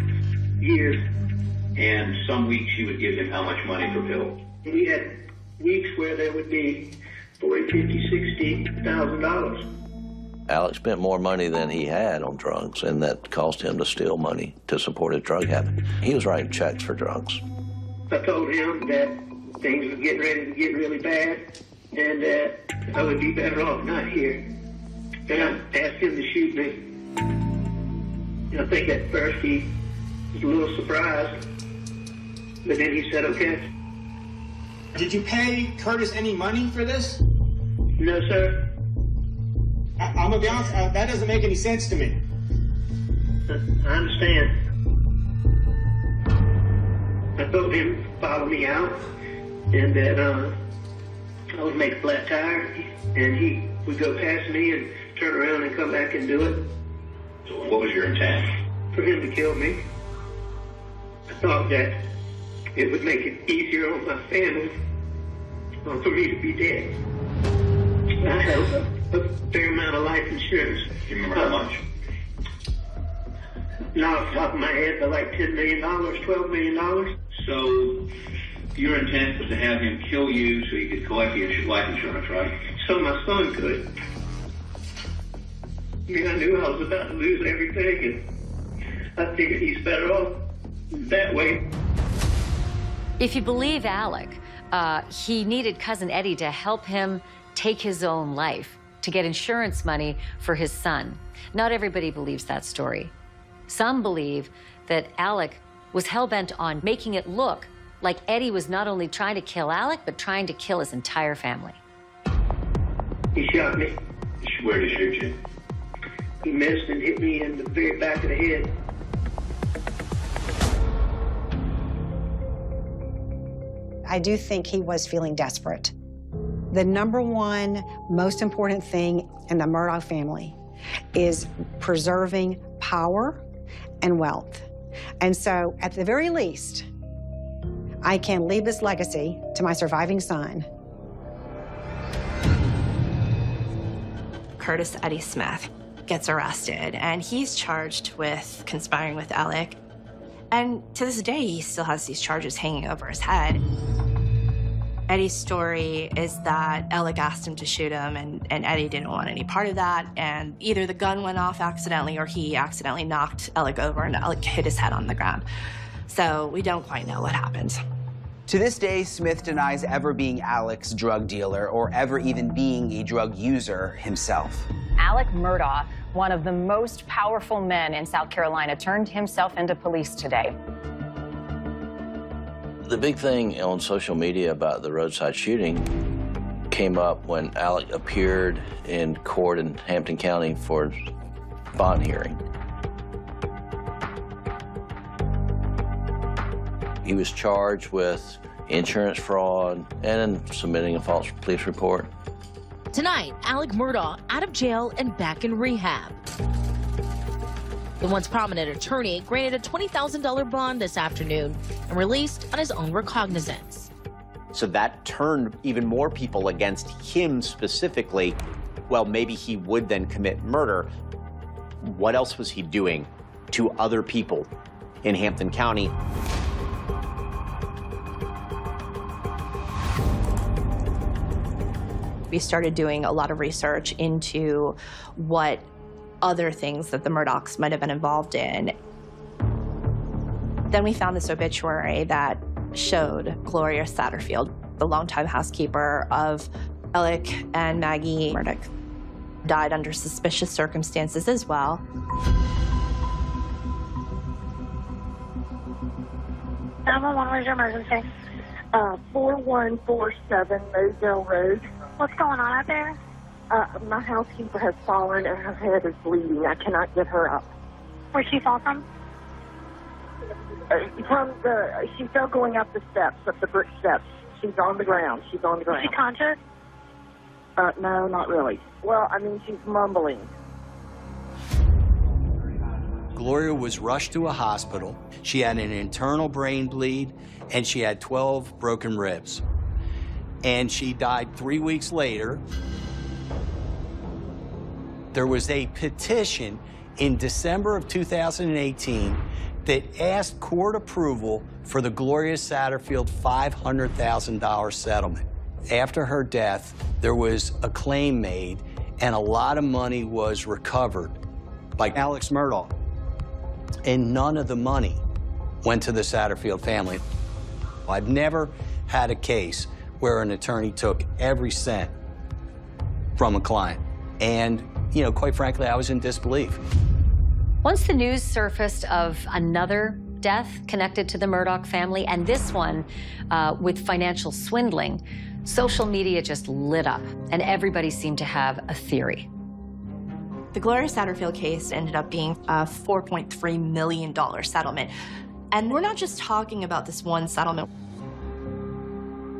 Speaker 21: years.
Speaker 16: And some weeks you would give him how much money for pills?
Speaker 21: We had weeks where there would be $40,000, $50,000, $60,000.
Speaker 8: Alec spent more money than he had on drugs, and that caused him to steal money to support his drug habit. He was writing checks for drugs.
Speaker 21: I told him that things were getting ready to get really bad, and that I would be better off not here. And I asked him to shoot me. And I think at first he was a little surprised, but then he said, okay.
Speaker 17: Did you pay Curtis any money for this?
Speaker 21: No, sir.
Speaker 17: I'm gonna be honest, that doesn't make any sense to me.
Speaker 21: I understand. I told him to follow me out, and that I would make a flat tire, and he would go past me and turn around and come back and do it.
Speaker 16: So what was your intent?
Speaker 21: For him to kill me. I thought that it would make it easier on my family for me to be dead. I have a fair amount of life insurance.
Speaker 16: Do you remember how much?
Speaker 21: Not off the top of my head, but like $10 million, $12 million.
Speaker 16: So your intent was to have him kill you so he could collect the life insurance, right?
Speaker 21: So my son could. I mean, I knew I was about to lose everything, and I figured he's better off that way.
Speaker 1: If you believe Alec, he needed Cousin Eddie to help him take his own life, to get insurance money for his son. Not everybody believes that story. Some believe that Alec was hell-bent on making it look like Eddie was not only trying to kill Alec, but trying to kill his entire family.
Speaker 21: He shot me.
Speaker 16: Where did he shoot you?
Speaker 21: He missed and hit me in the very back of the head.
Speaker 19: I do think he was feeling desperate. The number one most important thing in the Murdaugh family is preserving power and wealth. And so, at the very least, I can leave this legacy to my surviving son.
Speaker 2: Curtis Eddie Smith gets arrested, and he's charged with conspiring with Alec. And to this day, he still has these charges hanging over his head. Eddie's story is that Alec asked him to shoot him, and Eddie didn't want any part of that, and either the gun went off accidentally or he accidentally knocked Alec over and Alec hit his head on the ground. So we don't quite know what happened.
Speaker 7: To this day, Smith denies ever being Alec's drug dealer or ever even being a drug user himself.
Speaker 13: Alec Murdaugh, one of the most powerful men in South Carolina, turned himself into police today.
Speaker 8: The big thing on social media about the roadside shooting came up when Alec appeared in court in Hampton County for a bond hearing. He was charged with insurance fraud and submitting a false police report.
Speaker 24: Tonight, Alec Murdaugh out of jail and back in rehab. The once prominent attorney granted a $20,000 bond this afternoon and released on his own recognizance.
Speaker 12: So that turned even more people against him specifically. Well, maybe he would then commit murder. What else was he doing to other people in Hampton County?
Speaker 2: We started doing a lot of research into what other things that the Murdaughs might have been involved in. Then we found this obituary that showed Gloria Satterfield, the longtime housekeeper of Alec and Maggie Murdaugh, died under suspicious circumstances as well.
Speaker 22: 911, where's your emergency?
Speaker 5: 4147 Moselle Road.
Speaker 22: What's going on out there?
Speaker 5: My housekeeper has fallen and her head is bleeding. I cannot get her up.
Speaker 22: Where'd she fall from?
Speaker 5: She fell going up the steps, up the brick steps. She's on the ground. She's on the ground.
Speaker 22: Is she conscious?
Speaker 5: No, not really. Well, I mean, she's mumbling.
Speaker 4: Gloria was rushed to a hospital. She had an internal brain bleed, and she had 12 broken ribs. And she died 3 weeks later. There was a petition in December of 2018 that asked court approval for the Gloria Satterfield $500,000 settlement. After her death, there was a claim made, and a lot of money was recovered by Alex Murdaugh. And none of the money went to the Satterfield family. I've never had a case where an attorney took every cent from a client. And, you know, quite frankly, I was in disbelief.
Speaker 1: Once the news surfaced of another death connected to the Murdaugh family, and this one with financial swindling, social media just lit up, and everybody seemed to have a theory.
Speaker 2: The Gloria Satterfield case ended up being a $4.3 million settlement. And we're not just talking about this one settlement.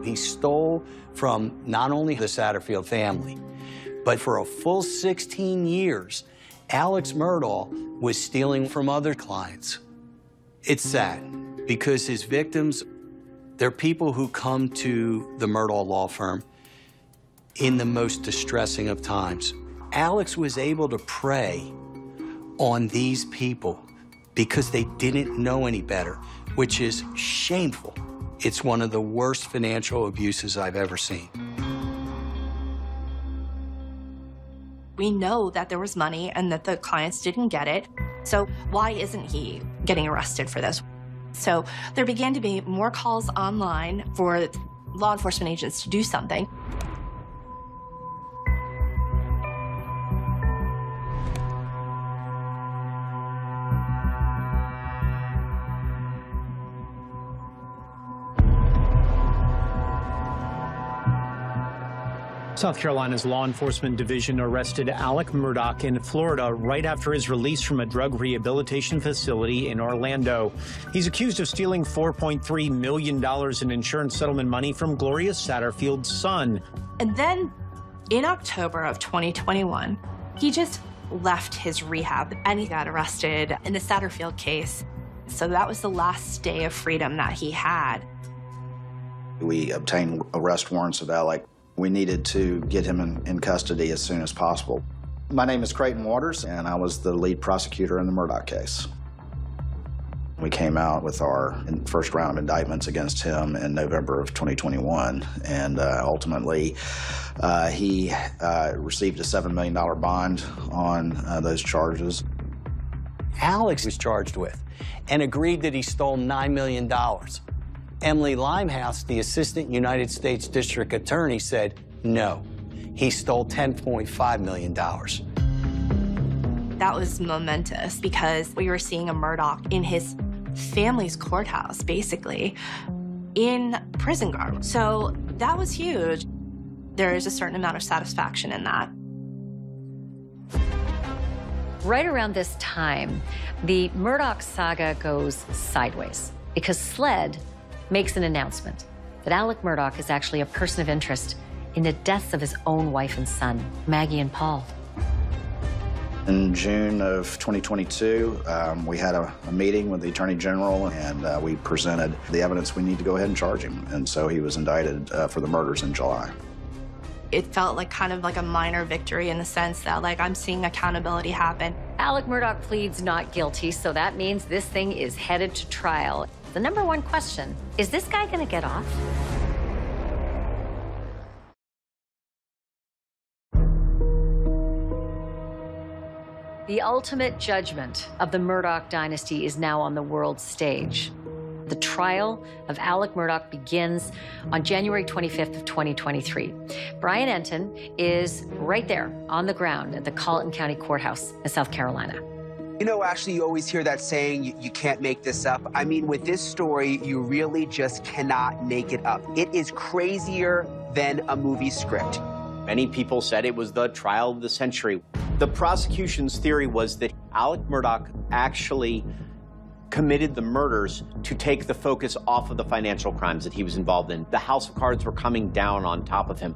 Speaker 4: He stole from not only the Satterfield family, but for a full 16 years, Alex Murdaugh was stealing from other clients. It's sad because his victims, they're people who come to the Murdaugh law firm in the most distressing of times. Alex was able to prey on these people because they didn't know any better, which is shameful. It's one of the worst financial abuses I've ever seen.
Speaker 2: We know that there was money and that the clients didn't get it. So why isn't he getting arrested for this? So there began to be more calls online for law enforcement agents to do something.
Speaker 18: South Carolina's law enforcement division arrested Alec Murdaugh in Florida right after his release from a drug rehabilitation facility in Orlando. He's accused of stealing $4.3 million in insurance settlement money from Gloria Satterfield's son.
Speaker 2: And then in October of 2021, he just left his rehab and he got arrested in the Satterfield case. So that was the last day of freedom that he had.
Speaker 9: We obtained arrest warrants of Alec. We needed to get him in custody as soon as possible. My name is Creighton Waters, and I was the lead prosecutor in the Murdaugh case. We came out with our first round of indictments against him in November of 2021, and ultimately he received a $7 million bond on those charges.
Speaker 4: Alex was charged with and agreed that he stole $9 million. Emily Limehouse, the Assistant United States District Attorney, said no. He stole $10.5 million.
Speaker 2: That was momentous because we were seeing a Murdaugh in his family's courthouse, basically, in prison garb. So that was huge. There is a certain amount of satisfaction in that.
Speaker 1: Right around this time, the Murdaugh saga goes sideways because SLED makes an announcement that Alec Murdaugh is actually a person of interest in the deaths of his own wife and son, Maggie and Paul.
Speaker 9: In June of 2022, we had a meeting with the Attorney General, and we presented the evidence we need to go ahead and charge him. And so he was indicted for the murders in July.
Speaker 2: It felt like kind of like a minor victory in the sense that, like, I'm seeing accountability happen.
Speaker 1: Alec Murdaugh pleads not guilty, so that means this thing is headed to trial. The number one question, is this guy gonna get off? The ultimate judgment of the Murdaugh dynasty is now on the world stage. The trial of Alec Murdaugh begins on January 25th of 2023. Brian Enton is right there on the ground at the Colleton County Courthouse in South Carolina.
Speaker 7: You know, Ashley, you always hear that saying, you can't make this up. I mean, with this story, you really just cannot make it up. It is crazier than a movie script.
Speaker 12: Many people said it was the trial of the century. The prosecution's theory was that Alec Murdaugh actually committed the murders to take the focus off of the financial crimes that he was involved in. The house of cards were coming down on top of him.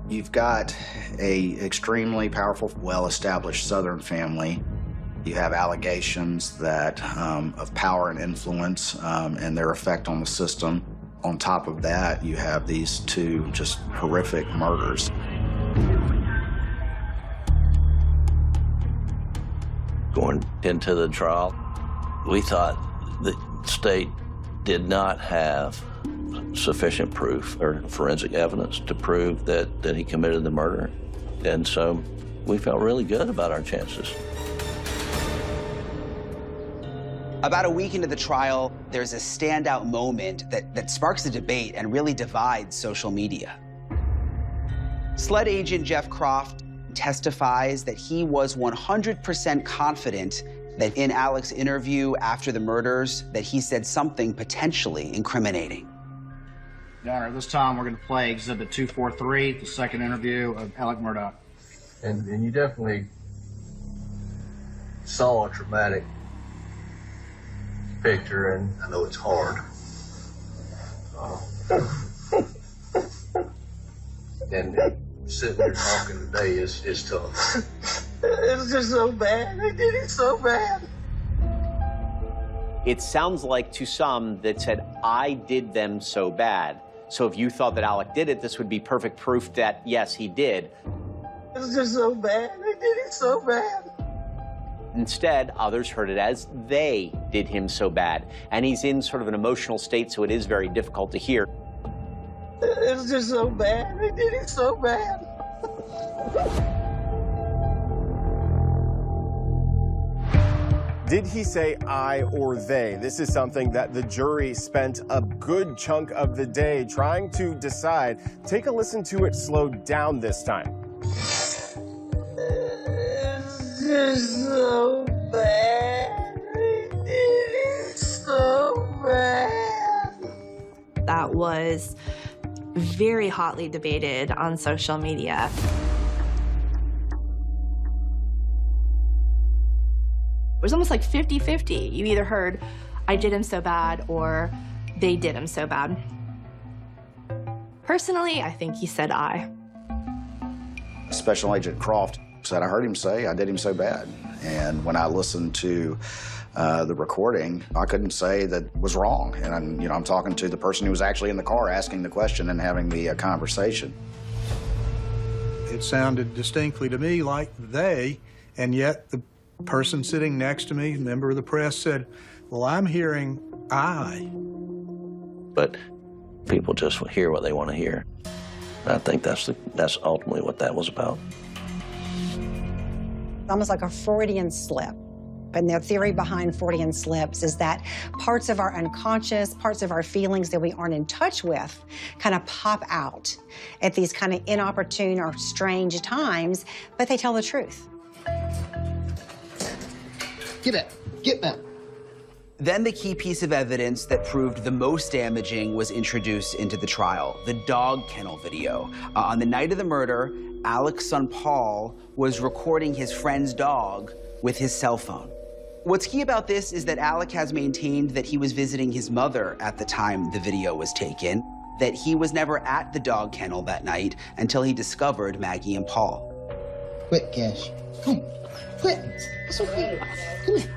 Speaker 9: You've got a extremely powerful, well-established Southern family. You have allegations that of power and influence and their effect on the system. On top of that, you have these two just horrific murders.
Speaker 8: Going into the trial, we thought the state did not have sufficient proof or forensic evidence to prove that he committed the murder. And so we felt really good about our chances.
Speaker 7: About a week into the trial, there's a standout moment that sparks a debate and really divides social media. SLED agent Jeff Croft testifies that he was 100% confident that in Alec's interview after the murders, that he said something potentially incriminating.
Speaker 3: Your Honor, this time we're going to play Exhibit 243, the second interview of Alec Murdaugh.
Speaker 6: And you definitely saw a traumatic picture, and I know it's hard. And sitting there talking today is tough.
Speaker 21: It's just so bad. They did it so bad.
Speaker 12: It sounds like to some that said, I did them so bad. So if you thought that Alec did it, this would be perfect proof that, yes, he did.
Speaker 21: It's just so bad. They did it so bad.
Speaker 12: Instead, others heard it as they did him so bad. And he's in sort of an emotional state, so it is very difficult to hear.
Speaker 21: It's just so bad. They did it so bad.
Speaker 20: Did he say I or they? This is something that the jury spent a good chunk of the day trying to decide. Take a listen to it slowed down this time.
Speaker 21: It's just so bad. They did it so bad.
Speaker 2: That was very hotly debated on social media. It was almost like 50-50. You either heard, I did him so bad, or they did him so bad. Personally, I think he said I.
Speaker 9: Special Agent Croft said, I heard him say, I did him so bad. And when I listened to the recording, I couldn't say that was wrong. And I'm talking to the person who was actually in the car asking the question and having the conversation.
Speaker 23: It sounded distinctly to me like they, and yet the person sitting next to me, a member of the press, said, well, I'm hearing I.
Speaker 8: But people just hear what they want to hear. I think that's ultimately what that was about.
Speaker 19: Almost like a Freudian slip. And their theory behind Freudian slips is that parts of our unconscious, parts of our feelings that we aren't in touch with kind of pop out at these kind of inopportune or strange times, but they tell the truth.
Speaker 21: Get it. Get that.
Speaker 7: Then the key piece of evidence that proved the most damaging was introduced into the trial, the dog kennel video. On the night of the murder, Alec's son Paul was recording his friend's dog with his cell phone. What's key about this is that Alec has maintained that he was visiting his mother at the time the video was taken, that he was never at the dog kennel that night until he discovered Maggie and Paul.
Speaker 21: Quit, Cash. Come. Quit. It's okay. Come here.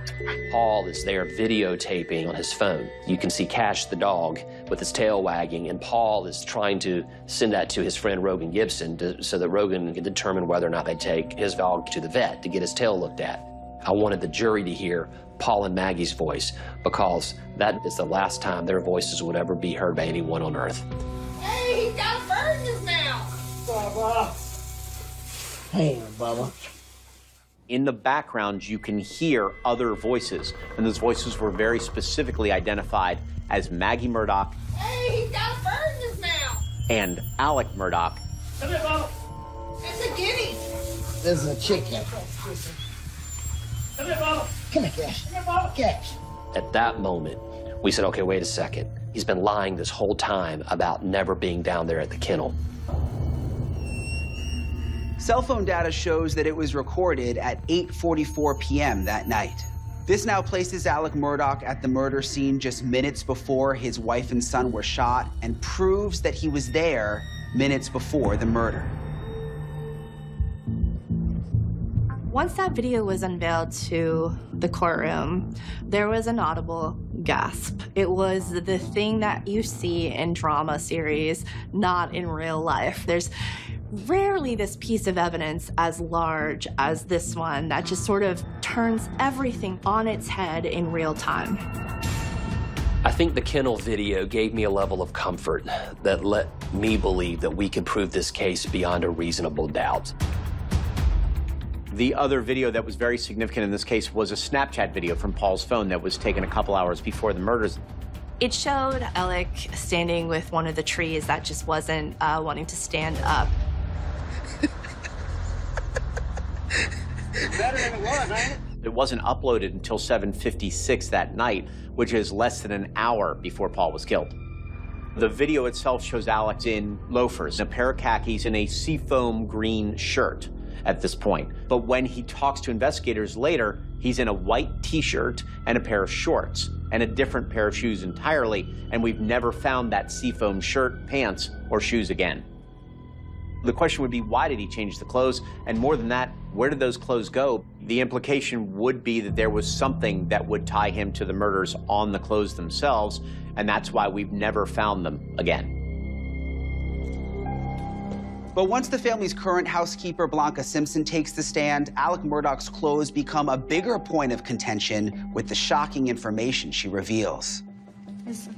Speaker 25: Paul is there videotaping on his phone. You can see Cash the dog with his tail wagging, and Paul is trying to send that to his friend Rogan Gibson so that Rogan can determine whether or not they take his dog to the vet to get his tail looked at. I wanted the jury to hear Paul and Maggie's voice because that is the last time their voices would ever be heard by anyone on earth.
Speaker 21: Hey, he's got a bird in his mouth. Bubba. Hey, Bubba.
Speaker 12: In the background, you can hear other voices, and those voices were very specifically identified as Maggie Murdaugh
Speaker 21: Hey, he's got a bird in his mouth.
Speaker 12: and Alec Murdaugh.
Speaker 21: Come here, Bubba. It's a guinea. This is a chicken.
Speaker 10: Come here, Bubba. Come here, Cash. Come here, Bubba. Cash.
Speaker 25: At that moment, we said, okay, wait a second. He's been lying this whole time about never being down there at the kennel.
Speaker 7: Cell phone data shows that it was recorded at 8:44 p.m. that night. This now places Alec Murdaugh at the murder scene just minutes before his wife and son were shot and proves that he was there minutes before the murder.
Speaker 2: Once that video was unveiled to the courtroom, there was an audible gasp. It was the thing that you see in drama series, not in real life. There's rarely this piece of evidence as large as this one that just sort of turns everything on its head in real time.
Speaker 25: I think the kennel video gave me a level of comfort that let me believe that we could prove this case beyond a reasonable doubt.
Speaker 12: The other video that was very significant in this case was a Snapchat video from Paul's phone that was taken a couple hours before the murders.
Speaker 2: It showed Alec standing with one of the trees that just wasn't wanting to stand up.
Speaker 10: Better than it was, ain't it?
Speaker 12: It wasn't uploaded until 7:56 that night, which is less than an hour before Paul was killed. The video itself shows Alex in loafers, a pair of khakis, and a seafoam green shirt at this point. But when he talks to investigators later, he's in a white t-shirt and a pair of shorts and a different pair of shoes entirely, and we've never found that seafoam shirt, pants, or shoes again. The question would be, why did he change the clothes? And more than that, where did those clothes go? The implication would be that there was something that would tie him to the murders on the clothes themselves, and that's why we've never found them again.
Speaker 7: But once the family's current housekeeper, Blanca Simpson, takes the stand, Alec Murdaugh's clothes become a bigger point of contention with the shocking information she reveals.
Speaker 10: Yes, sir.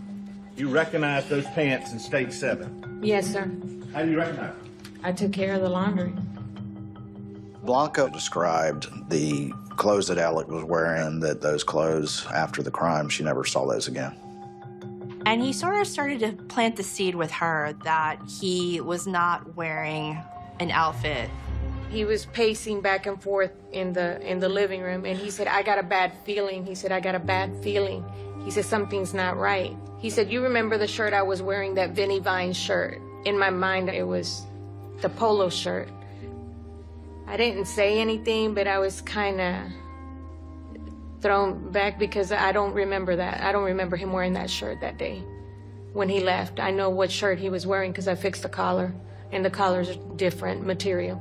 Speaker 11: You recognize those pants in State 7?
Speaker 14: Yes, sir.
Speaker 11: How do you recognize them?
Speaker 14: I took care of the laundry.
Speaker 9: Blanca described the clothes that Alec was wearing, that those clothes, after the crime, she never saw those again.
Speaker 2: And he sort of started to plant the seed with her that he was not wearing an outfit.
Speaker 14: He was pacing back and forth in the living room, and he said, I got a bad feeling. He said, I got a bad feeling. He said, something's not right. He said, you remember the shirt I was wearing, that Vinnie Vines shirt? In my mind, it was the polo shirt. I didn't say anything, but I was kind of thrown back because I don't remember that. I don't remember him wearing that shirt that day when he left. I know what shirt he was wearing because I fixed the collar, and the collar's different material.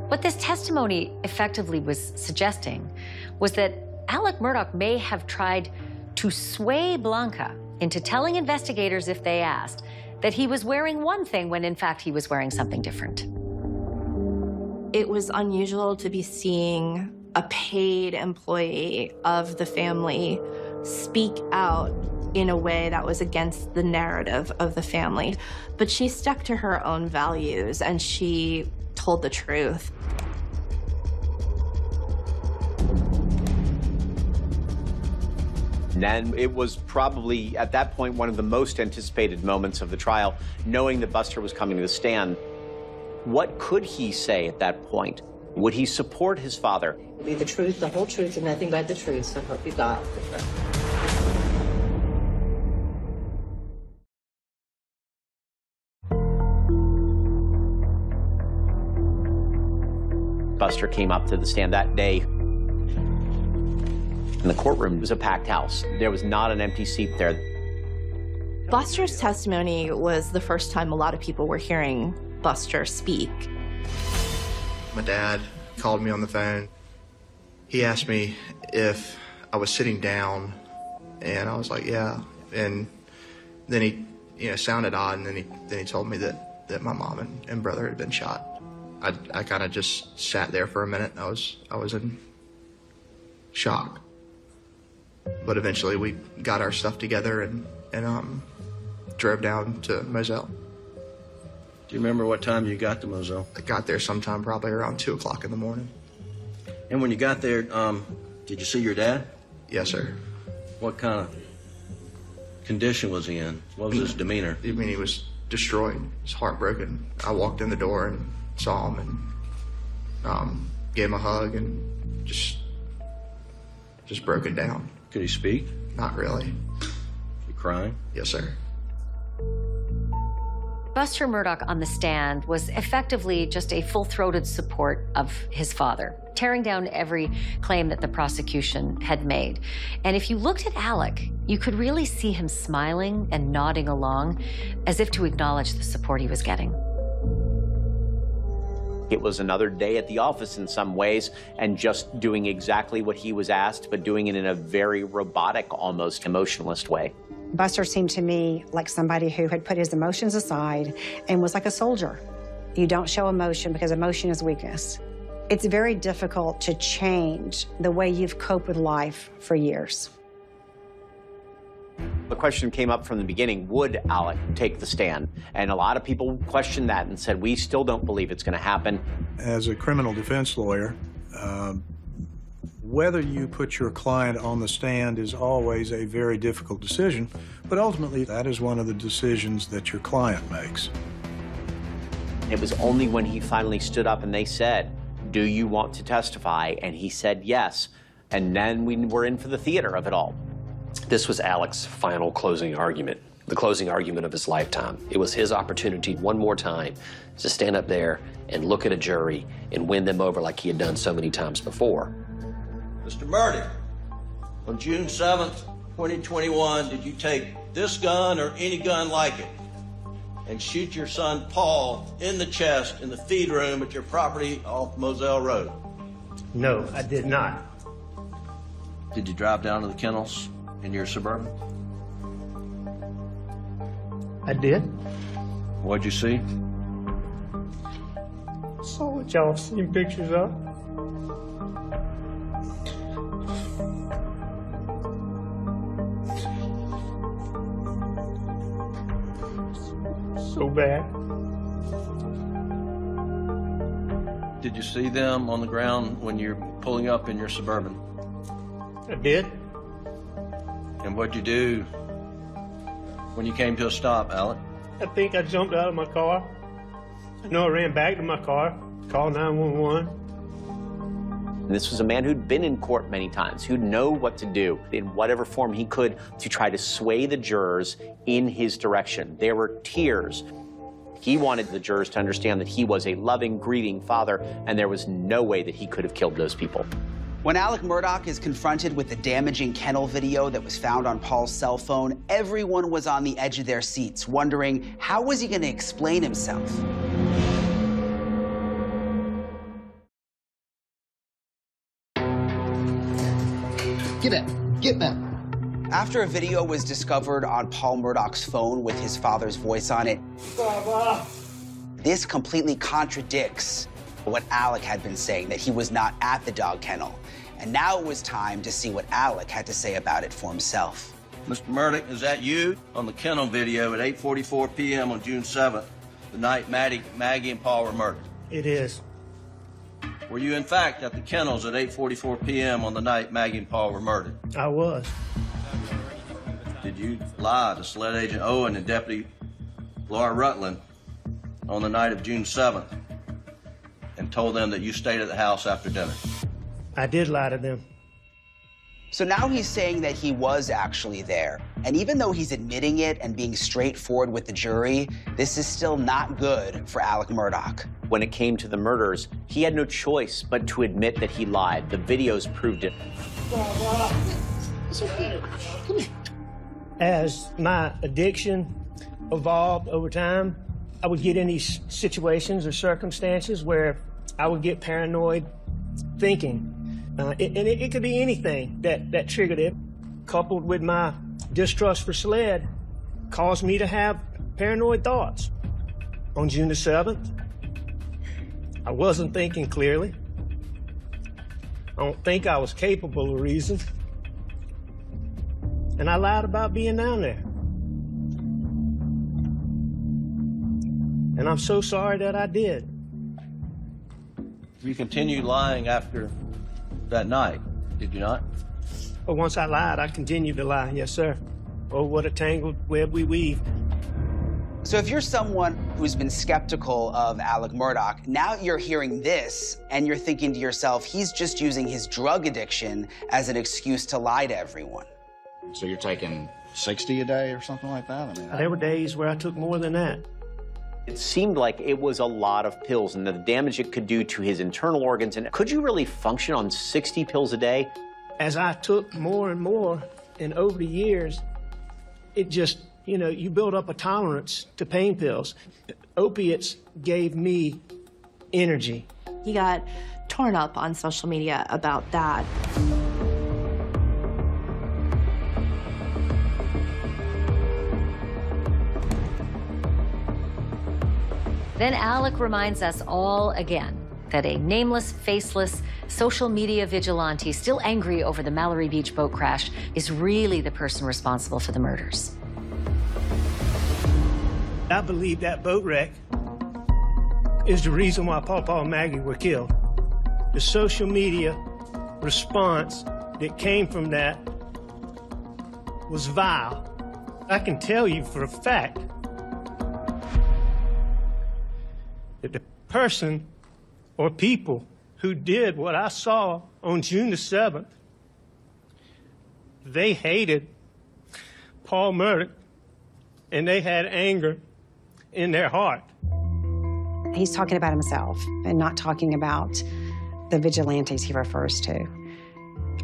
Speaker 1: What this testimony effectively was suggesting was that Alec Murdaugh may have tried to sway Blanca into telling investigators, if they asked, that he was wearing one thing when in fact he was wearing something different.
Speaker 2: It was unusual to be seeing a paid employee of the family speak out in a way that was against the narrative of the family. But she stuck to her own values and she told the truth.
Speaker 12: And it was probably, at that point, one of the most anticipated moments of the trial, knowing that Buster was coming to the stand. What could he say at that point? Would he support his father?
Speaker 15: Be the truth, the whole truth, and nothing but the truth, so help you God.
Speaker 12: Buster came up to the stand that day. And the courtroom was a packed house. There was not an empty seat there.
Speaker 2: Buster's testimony was the first time a lot of people were hearing Buster speak.
Speaker 17: My dad called me on the phone. He asked me if I was sitting down, and I was like, yeah. And then he, sounded odd, and then he told me that my mom and brother had been shot. I kind of just sat there for a minute. I was in shock. But eventually we got our stuff together and drove down to Moselle.
Speaker 11: Do you remember what time you got to Moselle?
Speaker 17: I got there sometime probably around 2 o'clock in the morning.
Speaker 11: And when you got there, did you see your dad?
Speaker 17: Yes, sir.
Speaker 11: What kind of condition was he in? What was his demeanor?
Speaker 17: I mean, he was destroyed. He was heartbroken. I walked in the door and saw him and gave him a hug and just broken down.
Speaker 11: Could he speak?
Speaker 17: Not really.
Speaker 11: You crying?
Speaker 17: Yes, sir.
Speaker 1: Buster Murdaugh on the stand was effectively just a full-throated support of his father, tearing down every claim that the prosecution had made. And if you looked at Alec, you could really see him smiling and nodding along as if to acknowledge the support he was getting.
Speaker 12: It was another day at the office in some ways, and just doing exactly what he was asked, but doing it in a very robotic, almost emotionless way.
Speaker 19: Buster seemed to me like somebody who had put his emotions aside and was like a soldier. You don't show emotion because emotion is weakness. It's very difficult to change the way you've coped with life for years.
Speaker 12: The question came up from the beginning, would Alec take the stand? And a lot of people questioned that and said, we still don't believe it's going to happen.
Speaker 23: As a criminal defense lawyer, whether you put your client on the stand is always a very difficult decision, but ultimately that is one of the decisions that your client makes.
Speaker 12: It was only when he finally stood up and they said, do you want to testify? And he said yes. And then we were in for the theater of it all.
Speaker 25: This was Alec's final closing argument, the closing argument of his lifetime. It was his opportunity one more time to stand up there and look at a jury and win them over like he had done so many times before.
Speaker 11: Mr. Murdaugh, on June 7th, 2021, did you take this gun or any gun like it and shoot your son Paul in the chest in the feed room at your property off Moselle Road?
Speaker 21: No, I did not.
Speaker 11: Did you drive down to the kennels in your Suburban?
Speaker 21: I did.
Speaker 11: What'd you see?
Speaker 21: Saw what y'all seen pictures of. So bad.
Speaker 11: Did you see them on the ground when you're pulling up in your Suburban?
Speaker 21: I did.
Speaker 11: And what'd you do when you came to a stop, Alec?
Speaker 21: I think I jumped out of my car. I know I ran back to my car, called 911.
Speaker 12: And this was a man who'd been in court many times, who'd know what to do in whatever form he could to try to sway the jurors in his direction. There were tears. He wanted the jurors to understand that he was a loving, grieving father, and there was no way that he could have killed those people.
Speaker 7: When Alec Murdaugh is confronted with the damaging kennel video that was found on Paul's cell phone, everyone was on the edge of their seats, wondering how was he going to explain himself?
Speaker 10: Get back. Get back.
Speaker 7: After a video was discovered on Paul Murdaugh's phone with his father's voice on it, this completely contradicts what Alec had been saying, that he was not at the dog kennel. And now it was time to see what Alec had to say about it for himself.
Speaker 11: Mr. Murdaugh, is that you on the kennel video at 8:44 p.m. on June 7th, the night Maggie and Paul were murdered?
Speaker 21: It is.
Speaker 11: Were you, in fact, at the kennels at 8:44 p.m. on the night Maggie and Paul were murdered?
Speaker 21: I was.
Speaker 11: Did you lie to Sled Agent Owen and Deputy Laura Rutland on the night of June 7th and told them that you stayed at the house after dinner?
Speaker 21: I did lie to them.
Speaker 7: So now he's saying that he was actually there. And even though he's admitting it and being straightforward with the jury, this is still not good for Alec Murdaugh.
Speaker 12: When it came to the murders, he had no choice but to admit that he lied. The videos proved it.
Speaker 21: As my addiction evolved over time, I would get in these situations or circumstances where I would get paranoid thinking. It could be anything that triggered it, coupled with my distrust for Sled, caused me to have paranoid thoughts. On June the 7th, I wasn't thinking clearly. I don't think I was capable of reason. And I lied about being down there. And I'm so sorry that I did.
Speaker 11: You continued lying after that night, did you not?
Speaker 21: But once I lied, I continued to lie, yes, sir. Oh, what a tangled web we weave.
Speaker 7: So if you're someone who's been skeptical of Alec Murdaugh, now you're hearing this and you're thinking to yourself, he's just using his drug addiction as an excuse to lie to everyone.
Speaker 3: So you're taking 60 a day or something like that? I mean,
Speaker 21: There were days where I took more than that.
Speaker 12: It seemed like it was a lot of pills and the damage it could do to his internal organs. And could you really function on 60 pills a day?
Speaker 21: As I took more and more, and over the years, it just, you know, you build up a tolerance to pain pills. Opiates gave me energy.
Speaker 2: He got torn up on social media about that.
Speaker 1: Then Alec reminds us all again that a nameless, faceless social media vigilante still angry over the Mallory Beach boat crash is really the person responsible for the murders.
Speaker 21: I believe that boat wreck is the reason why Paul and Maggie were killed. The social media response that came from that was vile. I can tell you for a fact that the person or people who did what I saw on June the 7th, they hated Paul Murdaugh and they had anger in their heart.
Speaker 19: He's talking about himself and not talking about the vigilantes he refers to.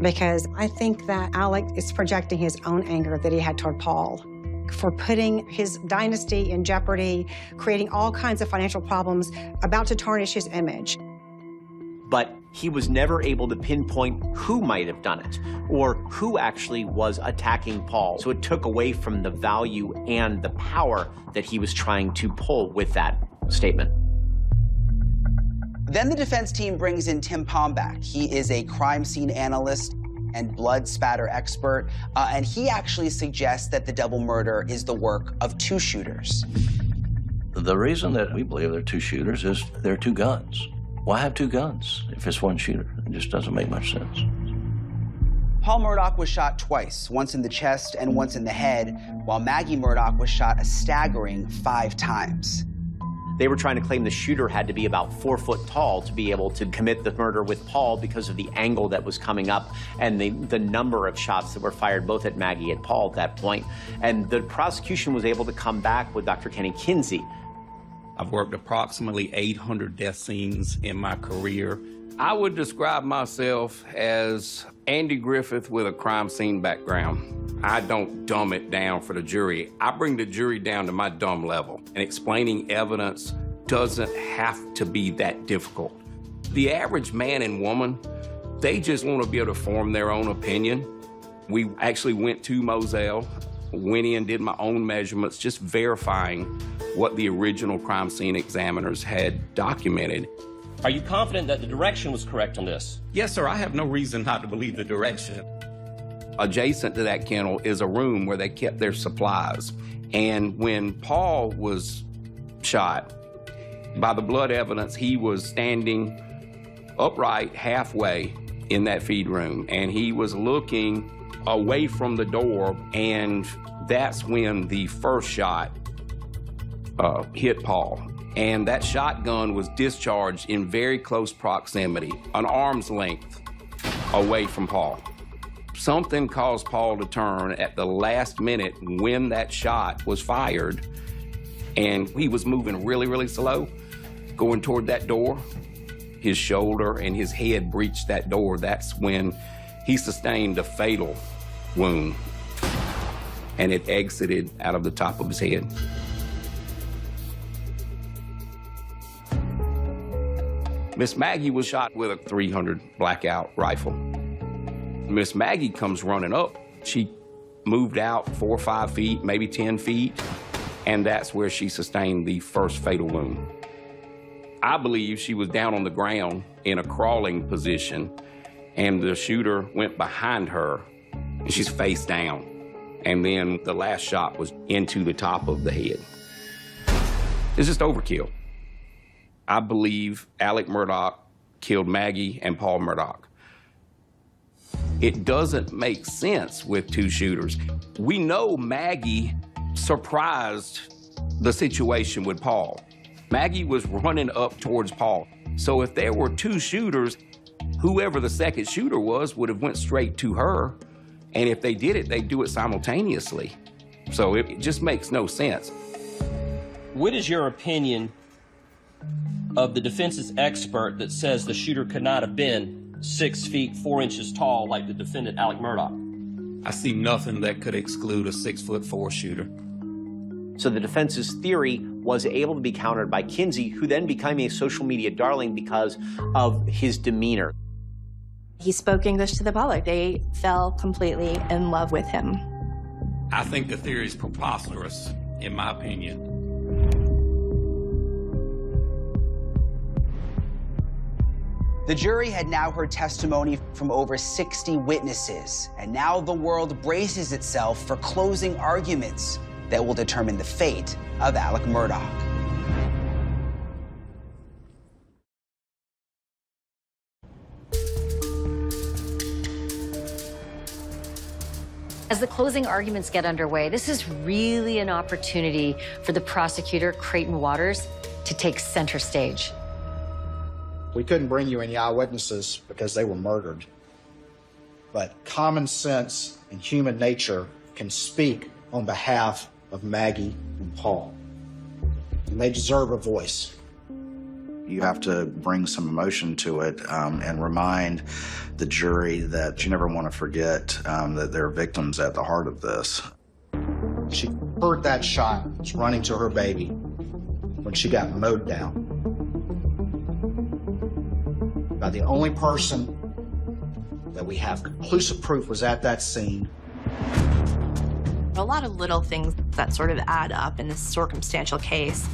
Speaker 19: Because I think that Alec is projecting his own anger that he had toward Paul for putting his dynasty in jeopardy, creating all kinds of financial problems, about to tarnish his image.
Speaker 12: But he was never able to pinpoint who might have done it or who actually was attacking Paul. So it took away from the value and the power that he was trying to pull with that statement.
Speaker 7: Then the defense team brings in Tim Pombach. He is a crime scene analyst and blood spatter expert, and he actually suggests that the double murder is the work of two shooters.
Speaker 8: The reason that we believe there are two shooters is there are two guns. Why have two guns if it's one shooter? It just doesn't make much sense.
Speaker 7: Paul Murdaugh was shot twice, once in the chest and once in the head, while Maggie Murdaugh was shot a staggering 5 times.
Speaker 12: They were trying to claim the shooter had to be about 4 foot tall to be able to commit the murder with Paul because of the angle that was coming up and the number of shots that were fired both at Maggie and Paul at that point. And the prosecution was able to come back with Dr. Kenny Kinsey.
Speaker 5: I've worked approximately 800 death scenes in my career. I would describe myself as Andy Griffith with a crime scene background. I don't dumb it down for the jury. I bring the jury down to my dumb level, and explaining evidence doesn't have to be that difficult. The average man and woman, they just want to be able to form their own opinion. We actually went to Moselle, went in, did my own measurements, just verifying what the original crime scene examiners had documented.
Speaker 25: Are you confident that the direction was correct on this?
Speaker 5: Yes, sir. I have no reason not to believe the direction. Adjacent to that kennel is a room where they kept their supplies. And when Paul was shot, by the blood evidence, he was standing upright halfway in that feed room, and he was looking away from the door, and that's when the first shot hit Paul. And that shotgun was discharged in very close proximity, an arm's length away from Paul. Something caused Paul to turn at the last minute when that shot was fired, and he was moving really, really slow, going toward that door. His shoulder and his head breached that door. That's when he sustained a fatal wound, and it exited out of the top of his head. Miss Maggie was shot with a .300 Blackout rifle. Miss Maggie comes running up. She moved out 4 or 5 feet, maybe 10 feet, and that's where she sustained the first fatal wound. I believe she was down on the ground in a crawling position, and the shooter went behind her, and she's face down. And then the last shot was into the top of the head. It's just overkill. I believe Alec Murdaugh killed Maggie and Paul Murdaugh. It doesn't make sense with 2 shooters. We know Maggie surprised the situation with Paul. Maggie was running up towards Paul. So if there were two shooters, whoever the second shooter was would have went straight to her. And if they did it, they'd do it simultaneously. So it just makes no sense.
Speaker 13: What is your opinion of the defense's expert that says the shooter could not have been 6 feet 4 inches tall like the defendant, Alec Murdaugh?
Speaker 5: I see nothing that could exclude a 6'4" shooter.
Speaker 12: So the defense's theory was able to be countered by Kinsey, who then became a social media darling because of his demeanor.
Speaker 2: He spoke English to the public. They fell completely in love with him.
Speaker 5: I think the theory is preposterous, in my opinion.
Speaker 7: The jury had now heard testimony from over 60 witnesses, and now the world braces itself for closing arguments that will determine the fate of Alec Murdaugh.
Speaker 1: As the closing arguments get underway, this is really an opportunity for the prosecutor, Creighton Waters, to take center stage.
Speaker 3: We couldn't bring you any eyewitnesses because they were murdered. But common sense and human nature can speak on behalf of Maggie and Paul. And they deserve a voice.
Speaker 9: You have to bring some emotion to it and remind the jury that you never want to forget that there are victims at the heart of this.
Speaker 3: She heard that shot, was running to her baby when she got mowed down by the only person that we have conclusive proof was at that scene.
Speaker 2: A lot of little things that sort of add up in this circumstantial case.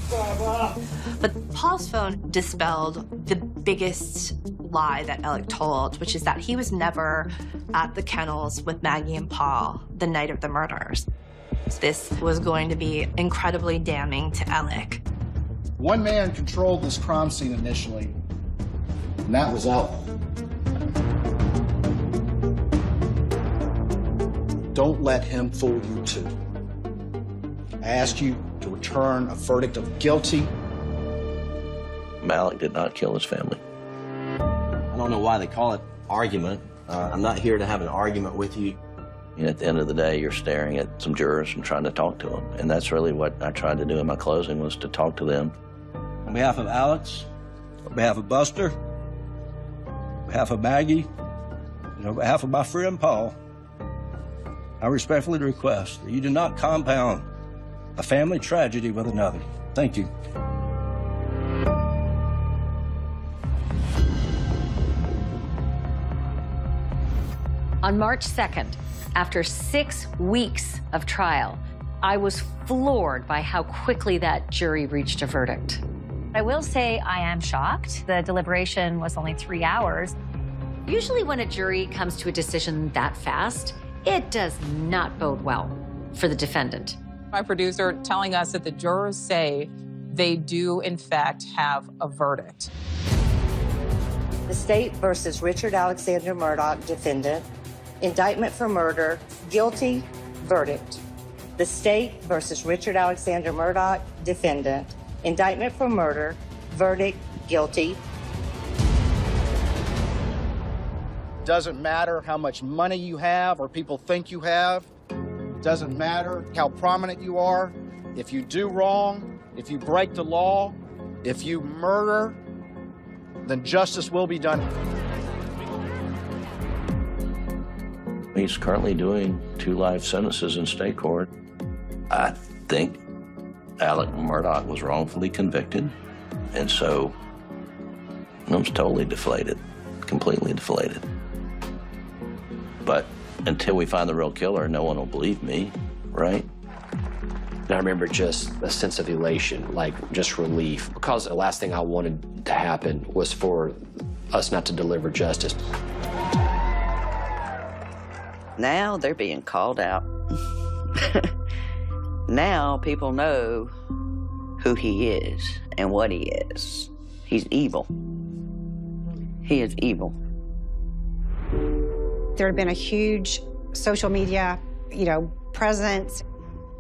Speaker 2: But Paul's phone dispelled the biggest lie that Alec told, which is that he was never at the kennels with Maggie and Paul the night of the murders. This was going to be incredibly damning to Alec.
Speaker 3: One man controlled this crime scene initially, and that was Alec. Don't let him fool you too. I ask you to return a verdict of guilty.
Speaker 8: Alec did not kill his family. I don't know why they call it argument. I'm not here to have an argument with you. And at the end of the day, you're staring at some jurors and trying to talk to them. And that's really what I tried to do in my closing, was to talk to them.
Speaker 11: On behalf of Alex, on behalf of Buster, on behalf of Maggie, and on behalf of my friend Paul, I respectfully request that you do not compound a family tragedy with another. Thank you.
Speaker 1: On March 2nd, after 6 weeks of trial, I was floored by how quickly that jury reached a verdict.
Speaker 16: I will say I am shocked. The deliberation was only 3 hours.
Speaker 1: Usually when a jury comes to a decision that fast, it does not bode well for the defendant.
Speaker 18: My producer telling us that the jurors say they do, in fact, have a verdict.
Speaker 15: The State versus Richard Alexander Murdaugh, defendant. Indictment for murder, guilty, verdict. The State versus Richard Alexander Murdaugh, defendant. Indictment for murder, verdict, guilty.
Speaker 3: Doesn't matter how much money you have or people think you have. Doesn't matter how prominent you are. If you do wrong, if you break the law, if you murder, then justice will be done.
Speaker 8: He's currently doing 2 life sentences in state court. I think Alec Murdaugh was wrongfully convicted, and so I'm totally deflated, completely deflated. But until we find the real killer, no one will believe me, right?
Speaker 25: And I remember just a sense of elation, like just relief, because the last thing I wanted to happen was for us not to deliver justice.
Speaker 22: Now they're being called out. Now people know who he is and what he is. He's evil. He is evil.
Speaker 19: There had been a huge social media, presence.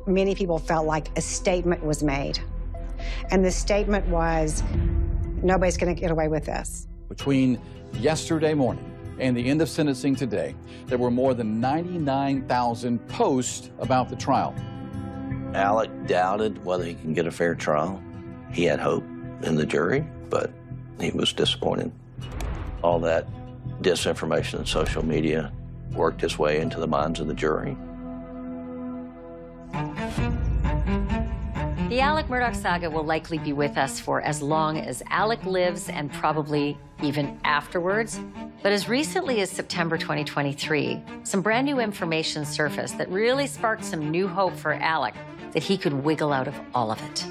Speaker 19: many people felt like a statement was made. And the statement was, nobody's going to get away with this.
Speaker 4: Between yesterday morning and the end of sentencing today, there were more than 99,000 posts about the trial.
Speaker 8: Alec doubted whether he can get a fair trial. He had hope in the jury, but he was disappointed. All that disinformation and social media worked its way into the minds of the jury.
Speaker 1: The Alec Murdaugh saga will likely be with us for as long as Alec lives and probably even afterwards. But as recently as September 2023, some brand new information surfaced that really sparked some new hope for Alec that he could wiggle out of all of it.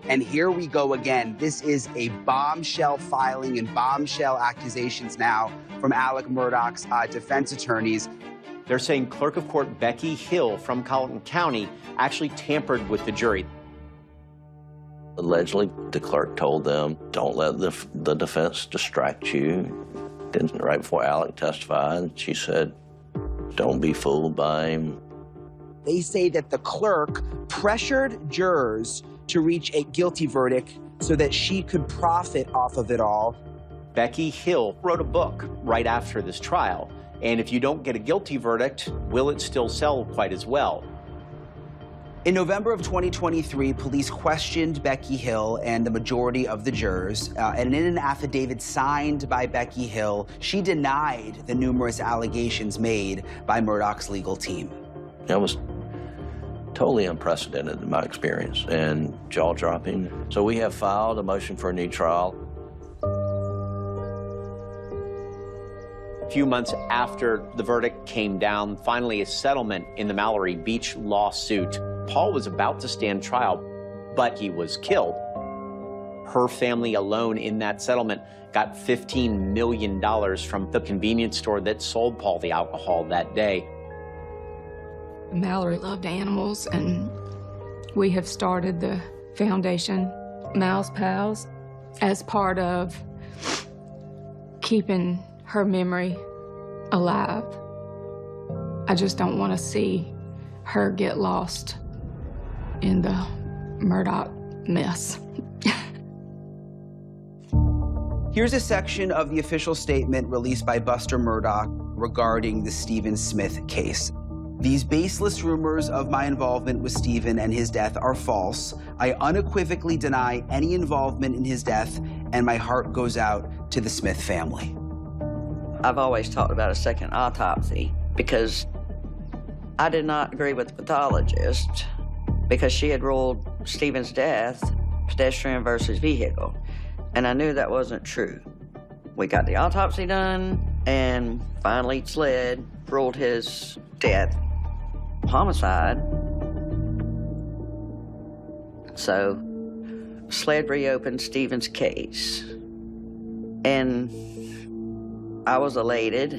Speaker 7: And here we go again. This is a bombshell filing and bombshell accusations now from Alec Murdaugh's defense attorneys.
Speaker 12: They're saying Clerk of Court Becky Hill from Colleton County actually tampered with the jury.
Speaker 8: Allegedly, the clerk told them, don't let the defense distract you. Then right before Alec testified, she said, don't be fooled by him.
Speaker 7: They say that the clerk pressured jurors to reach a guilty verdict so that she could profit off of it all.
Speaker 12: Becky Hill wrote a book right after this trial. And if you don't get a guilty verdict, will it still sell quite as well?
Speaker 7: In November of 2023, police questioned Becky Hill and the majority of the jurors, and in an affidavit signed by Becky Hill, she denied the numerous allegations made by Murdaugh's legal team.
Speaker 8: That was totally unprecedented in my experience and jaw-dropping. So we have filed a motion for a new trial.
Speaker 12: A few months after the verdict came down, finally a settlement in the Mallory Beach lawsuit. Paul was about to stand trial, but he was killed. Her family alone in that settlement got $15 million from the convenience store that sold Paul the alcohol that day.
Speaker 6: Mallory loved animals, and we have started the foundation, Mal's Pals, as part of keeping her memory alive. I just don't want to see her get lost in the Murdaugh mess.
Speaker 7: Here's a section of the official statement released by Buster Murdaugh regarding the Stephen Smith case. These baseless rumors of my involvement with Stephen and his death are false. I unequivocally deny any involvement in his death, and my heart goes out to the Smith family.
Speaker 22: I've always talked about a second autopsy because I did not agree with the pathologist because she had ruled Stephen's death pedestrian versus vehicle, and I knew that wasn't true. We got the autopsy done, and finally SLED ruled his death homicide. So SLED reopened Stephen's case, and I was elated.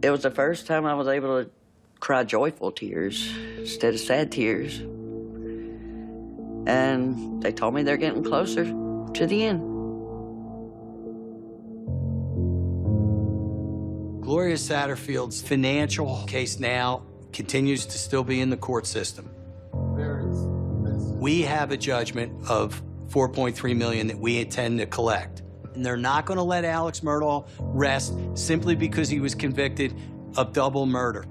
Speaker 22: It was the first time I was able to cry joyful tears instead of sad tears. And they told me they're getting closer to the end.
Speaker 14: Gloria Satterfield's financial case now continues to still be in the court system. We have a judgment of $4.3 million that we intend to collect. And they're not going to let Alex Murdaugh rest simply because he was convicted of double murder.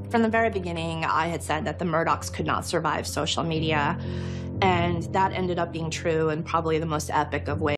Speaker 2: From the very beginning, I had said that the Murdaughs could not survive social media, and that ended up being true in probably the most epic of ways.